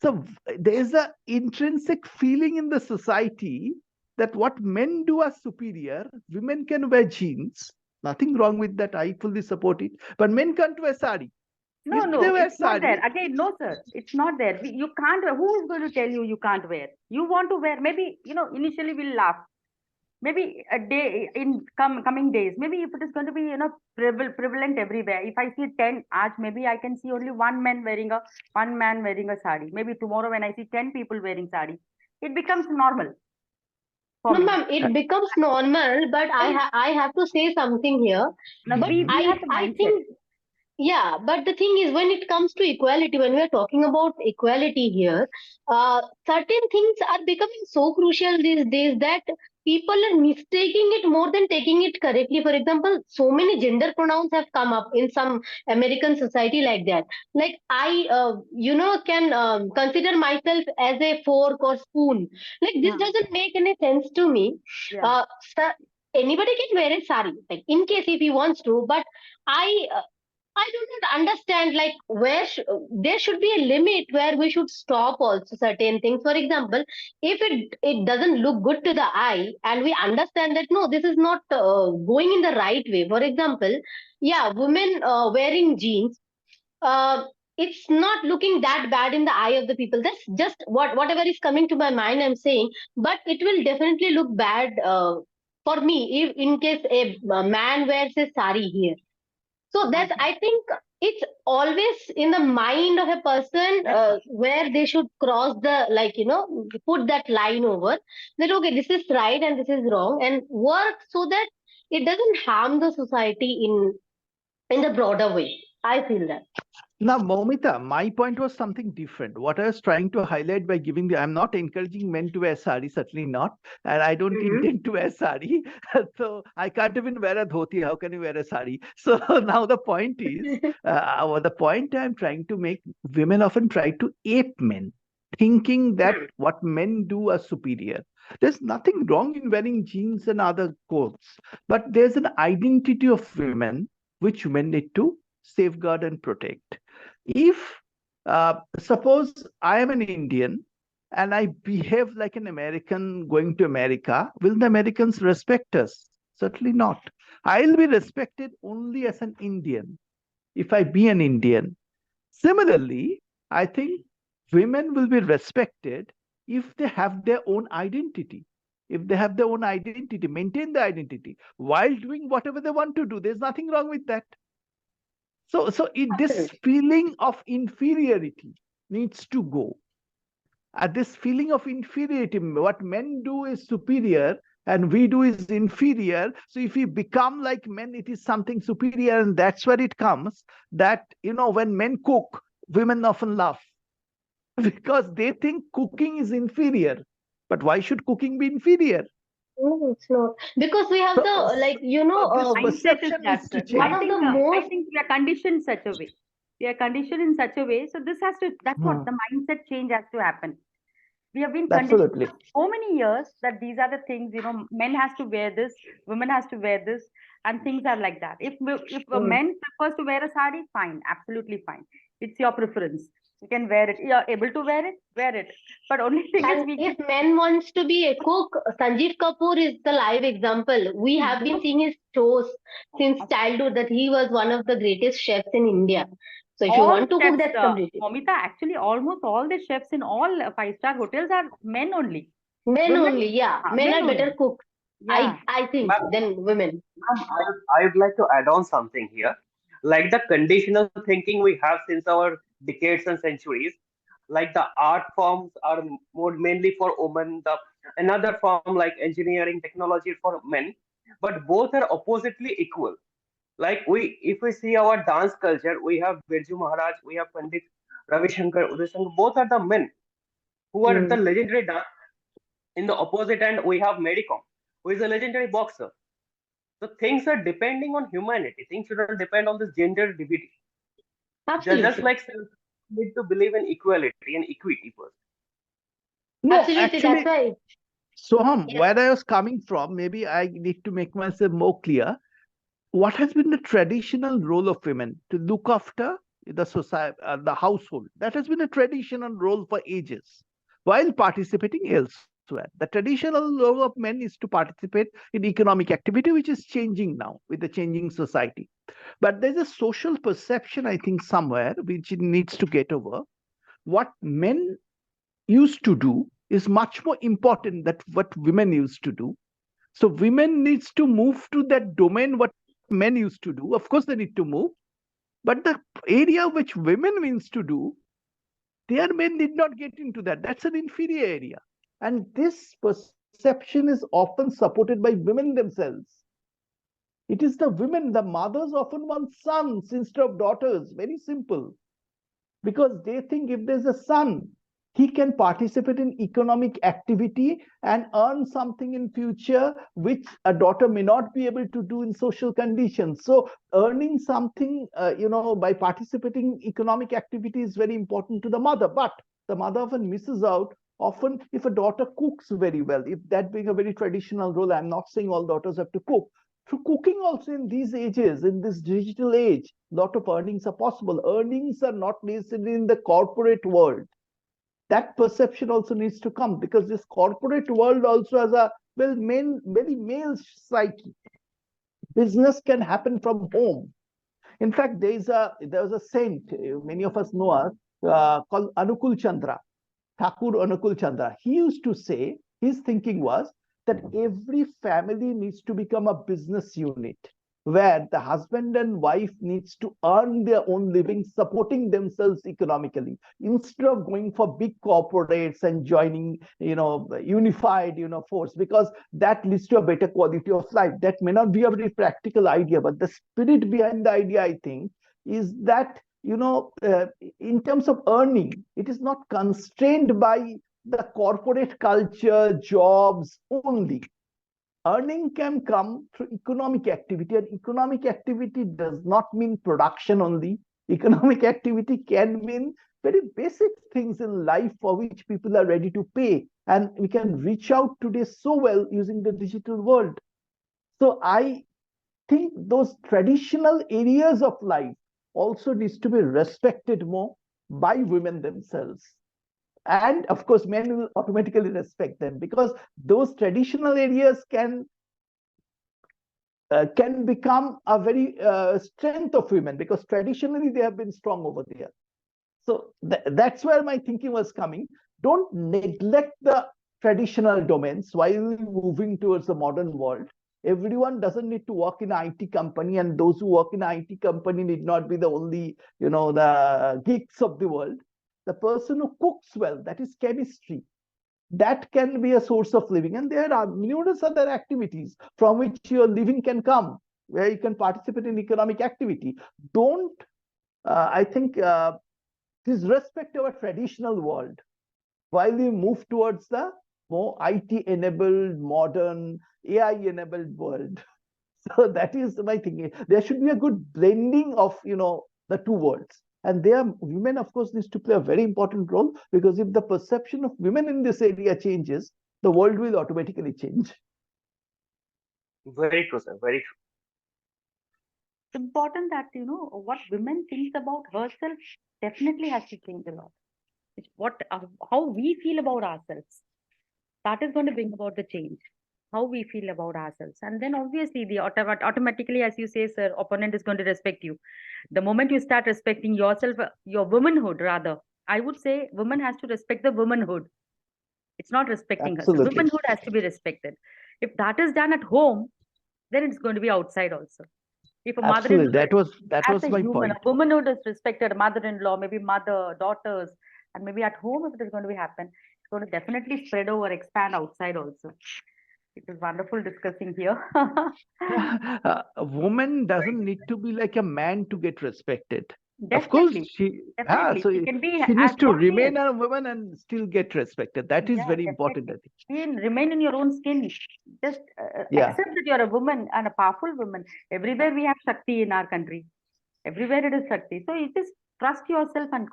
So there's a intrinsic feeling in the society that what men do are superior. Women can wear jeans. Nothing wrong with that. I fully support it. But men can't wear sari. No, If they no, wear it's not there. sari, Again, no, sir. It's not there. You can't wear. Who is going to tell you you can't wear? You want to wear. Maybe, initially we'll laugh. Maybe a day in coming days. Maybe if it is going to be, prevalent everywhere. If I see 10 aaj, maybe I can see only one man wearing a sari. Maybe tomorrow when I see 10 people wearing sari, it becomes normal for No, me. ma'am, it becomes normal, but I have to say something here. Now But Mhm. we have the I mindset. think, yeah, but the thing is, when it comes to equality, when we are talking about equality here, certain things are becoming so crucial these days that people are mistaking it more than taking it correctly. For example, so many gender pronouns have come up in some American society like that. Like I, can consider myself as a fork or spoon. Like this Yeah, doesn't make any sense to me. yeah. Uh, Anybody can wear a sari, like in case if he wants to, but I I do not understand like there should be a limit where we should stop also certain things. For example, if it doesn't look good to the eye and we understand that no, this is not going in the right way. For example, yeah, women wearing jeans, uh, it's not looking that bad in the eye of the people. That's just whatever is coming to my mind. I'm saying, but it will definitely look bad for me if in case a man wears a sari here. So that's, Okay. I think it's always in the mind of a person That's what. where they should cross the, like, put that line over that, okay, this is right and this is wrong, and work so that it doesn't harm the society in the broader way. I feel that. Now, Moumita, my point was something different. What I was trying to highlight by giving I'm not encouraging men to wear sari, certainly not. And I don't Hmm. intend to wear sari. So I can't even wear a dhoti. How can you wear a sari? So now the point is, the point I'm trying to make, women often try to ape men, thinking that what men do are superior. There's nothing wrong in wearing jeans and other clothes, but there's an identity of women which men need to safeguard and protect. If suppose I am an Indian and I behave like an American going to America, will the Americans respect us? Certainly not. I'll be respected only as an Indian if I be an Indian. Similarly, I think women will be respected if they have their own identity. If they have their own identity, maintain the identity while doing whatever they want to do. There's nothing wrong with that. This Absolutely. feeling of inferiority needs to go. This feeling of inferiority, what men do is superior. and we do is inferior. So if we become like men, it is something superior, and that's where it comes that, when men cook, women often laugh because they think cooking is inferior. But why should cooking be inferior? No, it's not. Because we have So, the, like, this Mindset is perception that, needs to sir. one change. of the I most, think we are conditioned such a way. We are conditioned in such a way. So this has to, that's what Hmm. the mindset change has to happen. We have been conditioned Absolutely. for so many years that these are the things, men has to wear this, women has to wear this, and things are like that. If a mm, man prefers to wear a sari, fine, absolutely fine. It's your preference. You can wear it. You're able to wear it, wear it. But only thing is and we if men wants to be a cook, Sanjeev Kapoor is the live example. We have been can seeing his shows since childhood that he was one of the greatest chefs in India. So if you all want to cook, chefs, that's completely Momita, actually almost all the chefs in all five-star hotels are men only. men Women, only. Yeah, men men are better only. cooks. Yeah. I think Ma'am, than women. I would like to add on something here. Like the conditional thinking we have since our decades and centuries, like the art forms are more mainly for women, the another form like engineering, technology for men, but both are oppositely equal. Like if we see our dance culture, we have Birju Maharaj, we have Pandit Ravi Shankar, Uday Shankar, both are the men who are the Mm, legendary dance. In the opposite end, we have Medicom, who is a legendary boxer. So things are depending on humanity. Things shouldn't depend on this gender division. Just absolutely, like need to believe in equality and equity first. No, absolutely. That's actually, why. Soham, Yes. where I was coming from, maybe I need to make myself more clear. What has been the traditional role of women to look after the society, the household? That has been a traditional role for ages, while participating elsewhere. The traditional role of men is to participate in economic activity, which is changing now with the changing society. But there's a social perception, I think, somewhere which it needs to get over. What men used to do is much more important than what women used to do. So women needs to move to that domain what men used to do. Of course, they need to move, but the area which women means to do, their men did not get into that. That's an inferior area, and this perception is often supported by women themselves. It is the women, the mothers often want sons instead of daughters. Very simple, because they think if there's a son, he can participate in economic activity and earn something in future which a daughter may not be able to do in social conditions. So earning something, by participating in economic activity is very important to the mother, but the mother often misses out. Often if a daughter cooks very well, if that being a very traditional role, I'm not saying all daughters have to cook, through cooking also in these ages, in this digital age, lot of earnings are possible. Earnings are not necessarily in the corporate world. That perception also needs to come, because this corporate world also has a very male psyche. Business can happen from home. In fact, there was a saint, many of us know her, called Anukul Chandra, Thakur Anukul Chandra. He used to say, his thinking was that every family needs to become a business unit where the husband and wife needs to earn their own living, supporting themselves economically, instead of going for big corporates and joining, unified, force, because that leads to a better quality of life. That may not be a very practical idea, but the spirit behind the idea, I think, is that, in terms of earning, it is not constrained by the corporate culture, jobs only. Earning can come through economic activity, and economic activity does not mean production only. Economic activity can mean very basic things in life for which people are ready to pay, and we can reach out today so well using the digital world. So I think those traditional areas of life also needs to be respected more by women themselves, and of course men will automatically respect them, because those traditional areas can become a very strength of women, because traditionally they have been strong over there. So that's where my thinking was coming. Don't neglect the traditional domains while moving towards the modern world. Everyone doesn't need to work in an IT company, and those who work in an IT company need not be the only, the geeks of the world. The person who cooks well, that is chemistry. that can be a source of living. And there are numerous other activities from which your living can come, where you can participate in economic activity. Don't, I think, disrespect our traditional world while we move towards the more IT-enabled, modern, AI-enabled world. So that is my thinking. There should be a good blending of, the two worlds. And there, women, of course, needs to play a very important role, because if the perception of women in this area changes, the world will automatically change. Very true, sir. Very true. It's important that, what women thinks about herself definitely has to change a lot. It's how we feel about ourselves. That is going to bring about the change. How we feel about ourselves. And then obviously automatically, as you say, sir, opponent is going to respect you. The moment you start respecting yourself, your womanhood rather, I would say woman has to respect the womanhood. It's not respecting herself. Absolutely. Womanhood has to be respected. If that is done at home, then it's going to be outside also. If a Absolutely. mother-in-law, That as was a my human, point. a womanhood is respected, a mother-in-law, maybe mother, daughters, and maybe at home, if it is going to be happen, it's going to definitely spread over, expand outside also. It is wonderful discussing here. A woman doesn't need to be like a man to get respected. Of course, Definitely, so she can be she needs as to what she is. remain a woman and still get respected. That is Yeah, very important, I definitely. think. Remain in your own skin. Just Yeah, accept that you're a woman and a powerful woman. Everywhere we have Shakti in our country. Everywhere it is Shakti. So you just trust yourself and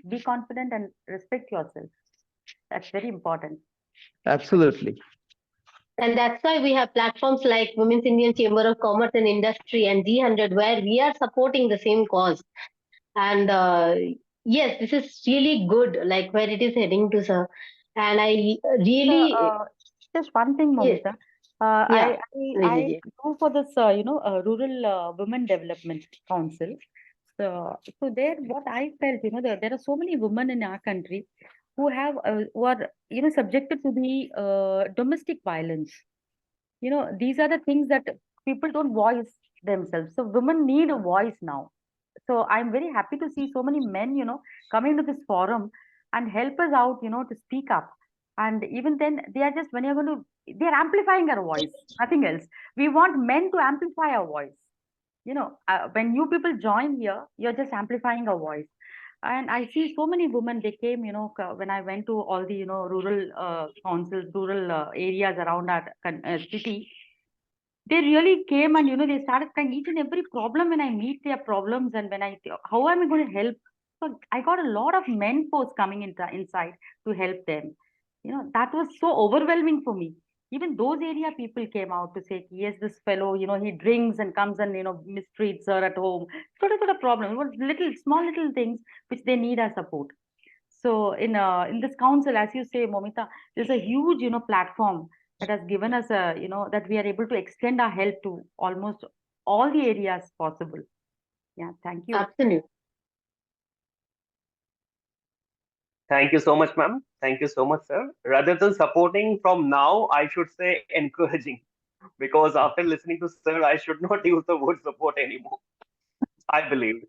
be confident and respect yourself. That's very important. absolutely. And that's why we have platforms like Women's Indian Chamber of Commerce and Industry and G100, where we are supporting the same cause. And yes, this is really good, like where it is heading to, sir. And I really, Just one thing, yes, Moumita. yeah, I Nidhi. go for this, Rural Women Development Council. So there, what I felt, there are so many women in our country who are, subjected to the domestic violence. These are the things that people don't voice themselves. So women need a voice now. So I'm very happy to see so many men, coming to this forum and help us out, to speak up. And even then, they are just when you're going to, they're amplifying our voice, nothing else. We want men to amplify our voice. When you people join here, you're just amplifying our voice. And I see so many women, they came, when I went to all the, rural councils, rural areas around our city. They really came and they started crying each and every problem when I meet their problems and when how am I going to help? So I got a lot of men posts coming inside to help them. That was so overwhelming for me. Even those area people came out to say, yes, this fellow, he drinks and comes and mistreats her at home. Sort of problem. It was small little things which they need our support. So in this council, as you say, Moumita, there's a huge platform that has given us a that we are able to extend our help to almost all the areas possible. Yeah, thank you. Absolutely. Thank you so much, ma'am. Thank you so much, sir. Rather than supporting from now, I should say encouraging. Because after listening to sir, I should not use the word support anymore. I believe.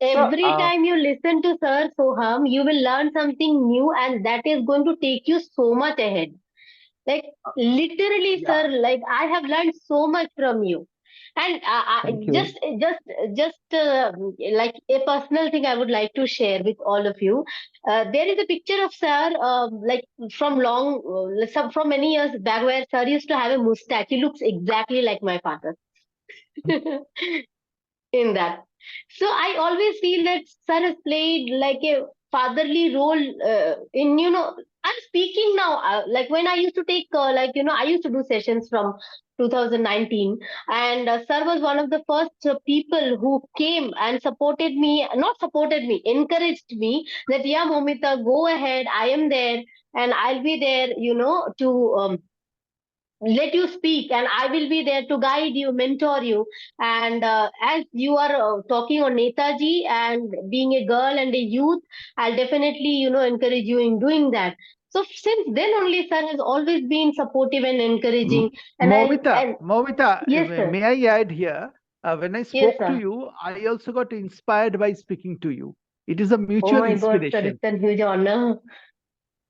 So, Every time you listen to Sir Soham, you will learn something new, and that is going to take you so much ahead. Like literally, Yeah. sir, like I have learned so much from you. And Thank you. just like a personal thing I would like to share with all of you. There is a picture of sir, like from many years back, where sir used to have a mustache. He looks exactly like my father. In that. So I always feel that sir has played like a fatherly role in, I'm speaking now, like when I used to take, I used to do sessions from 2019, and sir was one of the first people who came and supported me, not supported me, encouraged me that, yeah, Momita, go ahead, I am there, and I'll be there, to let you speak, and I will be there to guide you, mentor you. And as you are talking on Netaji and being a girl and a youth, I'll definitely encourage you in doing that. So since then only sir has always been supportive and encouraging. Moumita, Yes, sir. may I add here? When I Yes, spoke to sir. you, I also got inspired by speaking to you. It is a Oh mutual my god, sir, inspiration. it's a huge honor.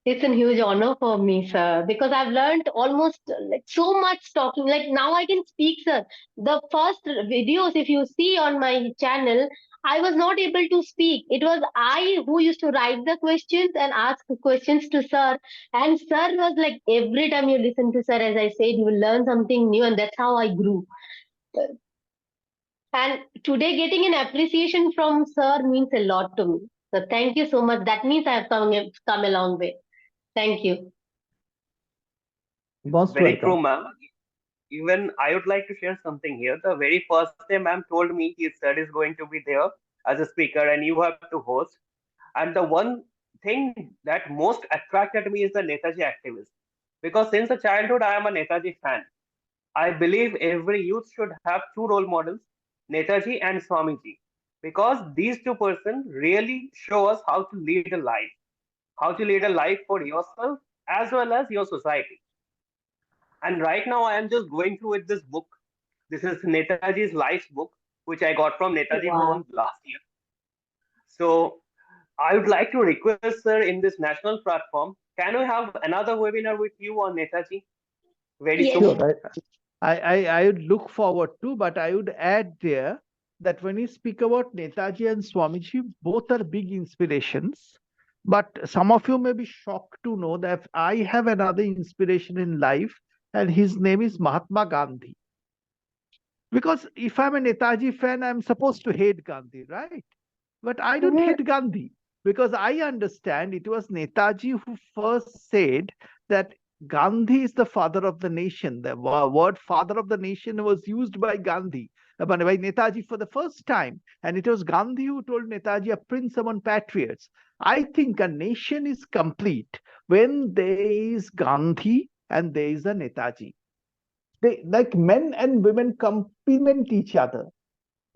It's a huge honor for me, sir, because I've learned almost like so much talking. Like now I can speak, sir. The first videos, if you see on my channel, I was not able to speak. It was I who used to write the questions and ask questions to sir. And sir was like, every time you listen to sir, as I said, you will learn something new, and that's how I grew. And today, getting an appreciation from sir means a lot to me. So thank you so much. That means I have come a long way. Thank you. Most Very true, welcome. ma'am. Even I would like to share something here. The very first day, ma'am told me his sir is going to be there as a speaker and you have to host. And the one thing that most attracted me is the Netaji activist. Because since a childhood, I am a Netaji fan. I believe every youth should have two role models, Netaji and Swamiji. Because these two persons really show us how to lead a life, how to lead a life for yourself as well as your society. And right now, I am just going through with this book. This is Netaji's Life's book, which I got from Netaji Wow. Bhavan last year. So I would like to request, sir, in this national platform, can we have another webinar with you on Netaji very Yes. soon? Sure. I would look forward to, but I would add there that when you speak about Netaji and Swamiji, both are big inspirations. But some of you may be shocked to know that I have another inspiration in life, and his name is Mahatma Gandhi. Because if I'm a Netaji fan, I'm supposed to hate Gandhi, right? But I don't Mhm. hate Gandhi because I understand it was Netaji who first said that Gandhi is the father of the nation. The word father of the nation was used by Gandhi, by Netaji for the first time. And it was Gandhi who told Netaji, a prince among patriots. I think a nation is complete when there is Gandhi and there is a Netaji. They, like men and women, complement each other.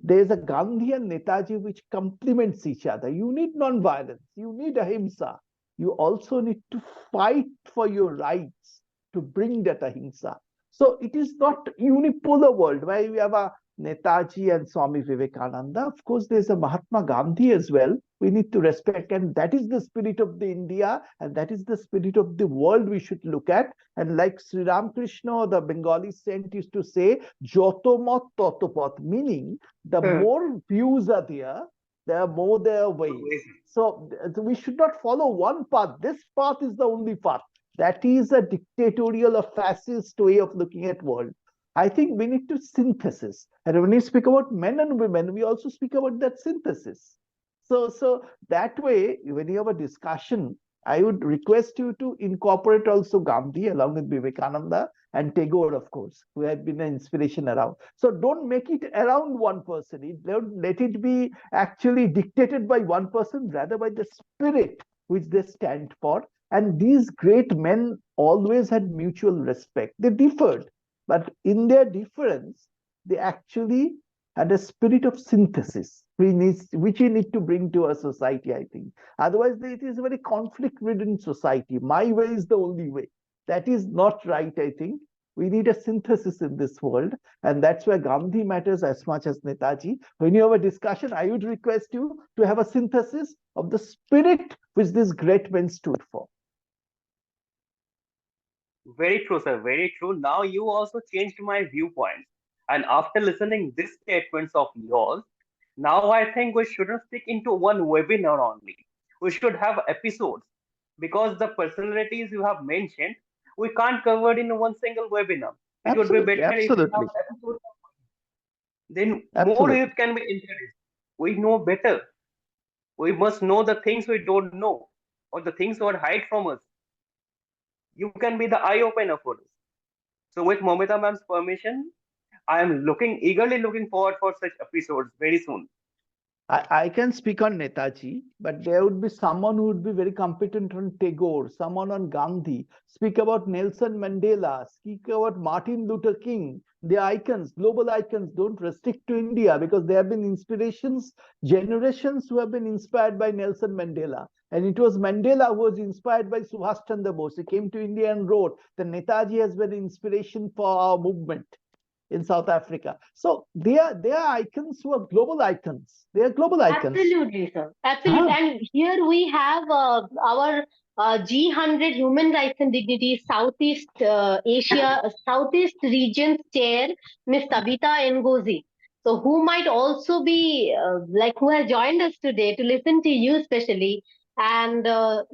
There's a Gandhi and Netaji which complements each other. You need non-violence. You need ahimsa. You also need to fight for your rights to bring that ahimsa. So it is not unipolar world where we have a Netaji and Swami Vivekananda. Of course, there's a Mahatma Gandhi as well. We need to respect, and that is the spirit of the India, and that is the spirit of the world we should look at. And like Sri Ramakrishna, the Bengali saint, used to say, "Joto mot toto pot," meaning the Hmm. more views are there are more their ways. Amazing. So we should not follow one path. This path is the only path. That is a dictatorial or fascist way of looking at world. I think we need to synthesis. And when we speak about men and women, we also speak about that synthesis. So that way, when you have a discussion, I would request you to incorporate also Gandhi along with Vivekananda and Tagore, of course, who had been an inspiration around. So don't make it around one person. Don't let it be actually dictated by one person, rather by the spirit which they stand for. And these great men always had mutual respect. They differed, but in their difference, they actually had a spirit of synthesis, which we need to bring to our society, I think. Otherwise, it is a very conflict-ridden society. My way is the only way. That is not right, I think. We need a synthesis in this world, and that's where Gandhi matters as much as Netaji. When you have a discussion, I would request you to have a synthesis of the spirit which these great men stood for. Very true, sir. Very true. Now you also changed my viewpoints. And after listening these statements of yours, now I think we shouldn't stick into one webinar only. We should have episodes because the personalities you have mentioned, we can't cover it in one single webinar. It would be Absolutely, better if we have absolutely, episodes. Then more absolutely. youth can be encouraged. We know better. We must know the things we don't know or the things that hide from us. You can be the eye opener for us. So with Momita ma'am's permission, I am eagerly looking forward for such episodes very soon. I can speak on Netaji, but there would be someone who would be very competent on Tagore, someone on Gandhi, speak about Nelson Mandela, speak about Martin Luther King. The icons, global icons, don't restrict to India because there have been inspirations, generations who have been inspired by Nelson Mandela. And it was Mandela who was inspired by Subhash Chandra Bose. He came to India and wrote that Netaji has been inspiration for our movement. in South Africa. So they are icons who are global icons. They are global icons. Absolutely, sir. Absolutely. And here we have our G100 Human Rights and Dignity Southeast Asia, Southeast Region's Chair, Miss Tabitha Ngozi. So, who might also be who has joined us today to listen to you, especially. And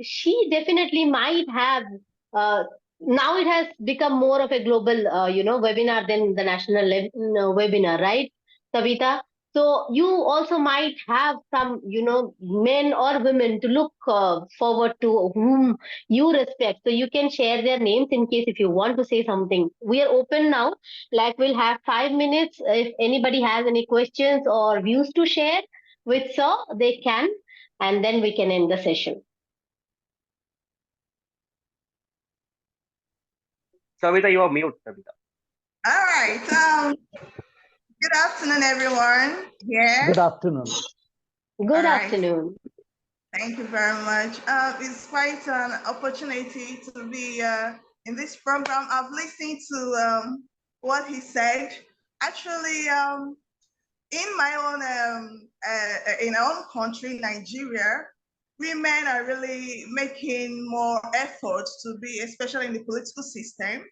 she definitely might have. Now it has become more of a global, webinar than the national webinar, right, Tabitha? So you also might have some, men or women to look forward to whom you respect. So you can share their names in case if you want to say something. We are open now. Like we'll have 5 minutes. If anybody has any questions or views to share with Sir, they can, and then we can end the session. Savita, you are mute, Savita. All right. Good afternoon, everyone. Yes. Good afternoon. Good afternoon. Thank you very much. It's quite an opportunity to be in this program. I've listened to what he said. Actually, in my own in our own country, Nigeria, women are really making more efforts to be, especially in the political system.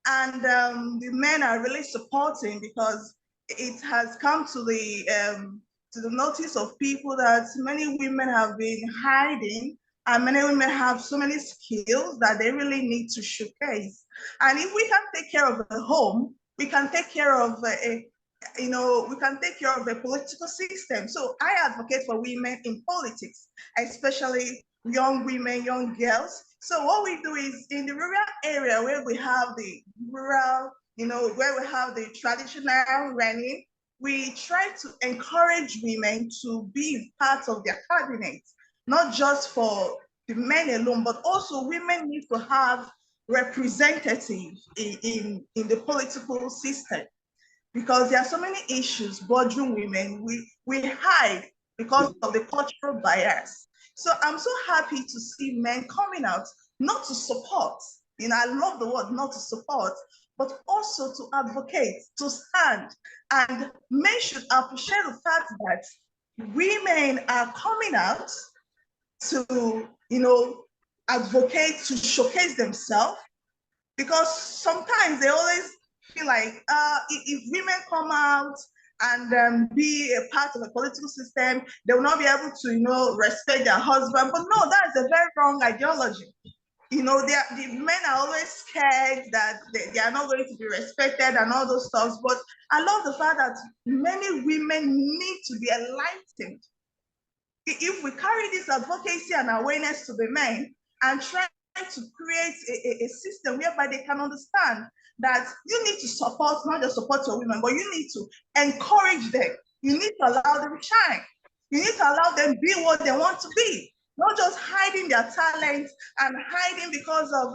And the men are really supporting because it has come to the notice of people that many women have been hiding, and many women have so many skills that they really need to showcase. And if we can take care of the home, we can take care of we can take care of the political system. So I advocate for women in politics, especially young women, young girls. So what we do is in the rural area where we have the rural, where we have the traditional running, we try to encourage women to be part of their cabinet, not just for the men alone, but also women need to have representatives in the political system, because there are so many issues bothering women. We hide because of the cultural bias. So I'm so happy to see men coming out, not to support, I love the word not to support, but also to advocate, to stand. And men should appreciate the fact that women are coming out to, advocate, to showcase themselves, because sometimes they always feel like if women come out and be a part of the political system, they will not be able to, respect their husband. But no, that is a very wrong ideology. The men are always scared that they are not going to be respected and all those stuff. But I love the fact that many women need to be enlightened. If we carry this advocacy and awareness to the men and try to create a system whereby they can understand that you need to support, not just support your women, but you need to encourage them. You need to allow them shine. You need to allow them be what they want to be, not just hiding their talent and hiding because of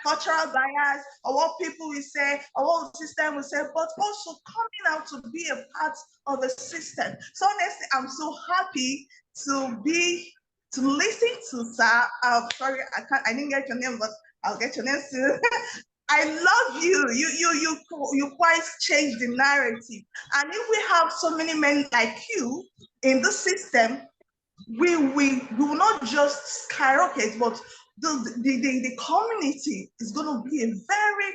cultural bias or what people will say or what the system will say, but also coming out to be a part of the system. So honestly, I'm so happy to listen to Sir. Sorry, I didn't get your name, but I'll get your name soon. I love you. You quite changed the narrative. And if we have so many men like you in the system, we will not just skyrocket, but the community is going to be a very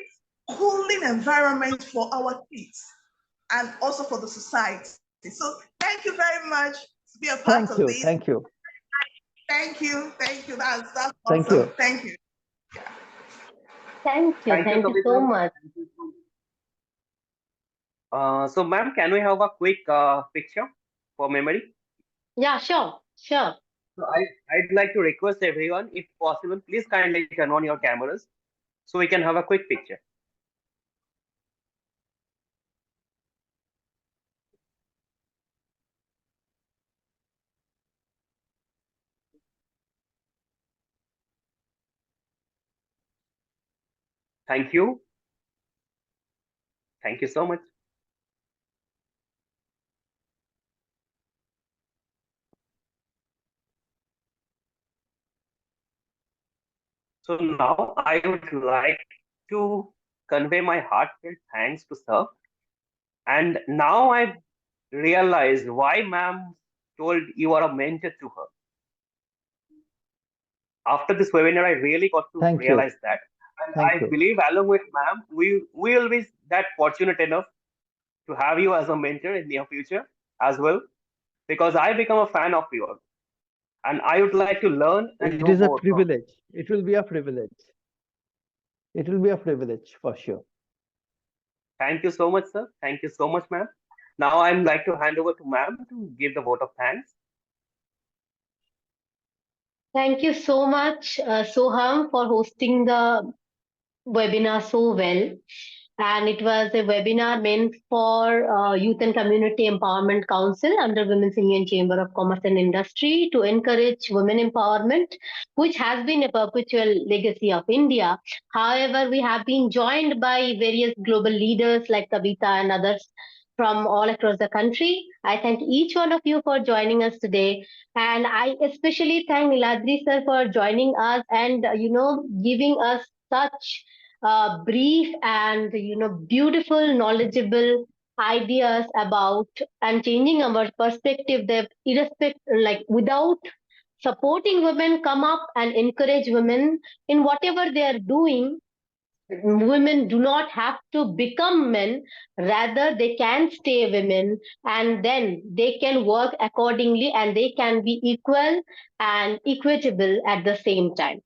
cooling environment for our kids and also for the society. So thank you very much to be a part of this. Thank you. Thank you. That's awesome. Thank you. Thank you. Thank you so much. So, ma'am, can we have a quick picture for memory? Yeah, sure. So I'd like to request everyone, if possible, please kindly turn on your cameras so we can have a quick picture. Thank you. Thank you so much. So now I would like to convey my heartfelt thanks to Sir And now I realized why ma'am told you are a mentor to her. After this webinar, I really got to Thank you. realize that. And Thank I you. believe along with ma'am, we will be that fortunate enough to have you as a mentor in the near future as well, because I become a fan of yours. And I would like to learn and It know is a more from you. privilege. It will be a privilege. It will be a privilege for sure. Thank you so much, sir. Thank you so much, ma'am. Now I'd like to hand over to ma'am to give the vote of thanks. Thank you so much, Soham, for hosting the webinar so well. And it was a webinar meant for Youth and Community Empowerment Council under Women's Indian Chamber of Commerce and Industry to encourage women empowerment, which has been a perpetual legacy of India. However, we have been joined by various global leaders like Kavita and others from all across the country. I thank each one of you for joining us today. And I especially thank Niladri sir for joining us and, giving us such brief and beautiful knowledgeable ideas about and changing our perspective that irrespective like without supporting women come up and encourage women in whatever they are doing. Women do not have to become men, rather they can stay women, and then they can work accordingly and they can be equal and equitable at the same time.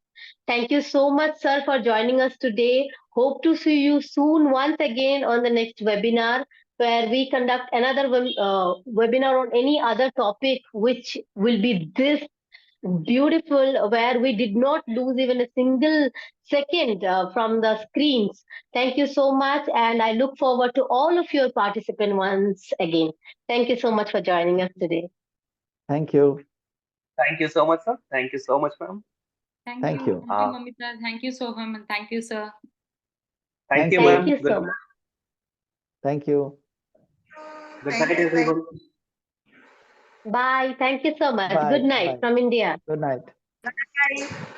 Thank you so much, sir, for joining us today. Hope to see you soon once again on the next webinar where we conduct another webinar on any other topic which will be this beautiful, where we did not lose even a single second from the screens. Thank you so much, and I look forward to all of your participants once again. Thank you so much for joining us today. Thank you. Thank you so much, sir. Thank you so much, ma'am. Thank you. Thank you, Moumita. Thank you, Soham, and thank you, sir. Thank you, Thank ma'am. you Good so night. much. Thank you. Good Thank night, you. everyone. Bye. Thank you so much. Bye. Good night Bye. from India. Good night. Bye.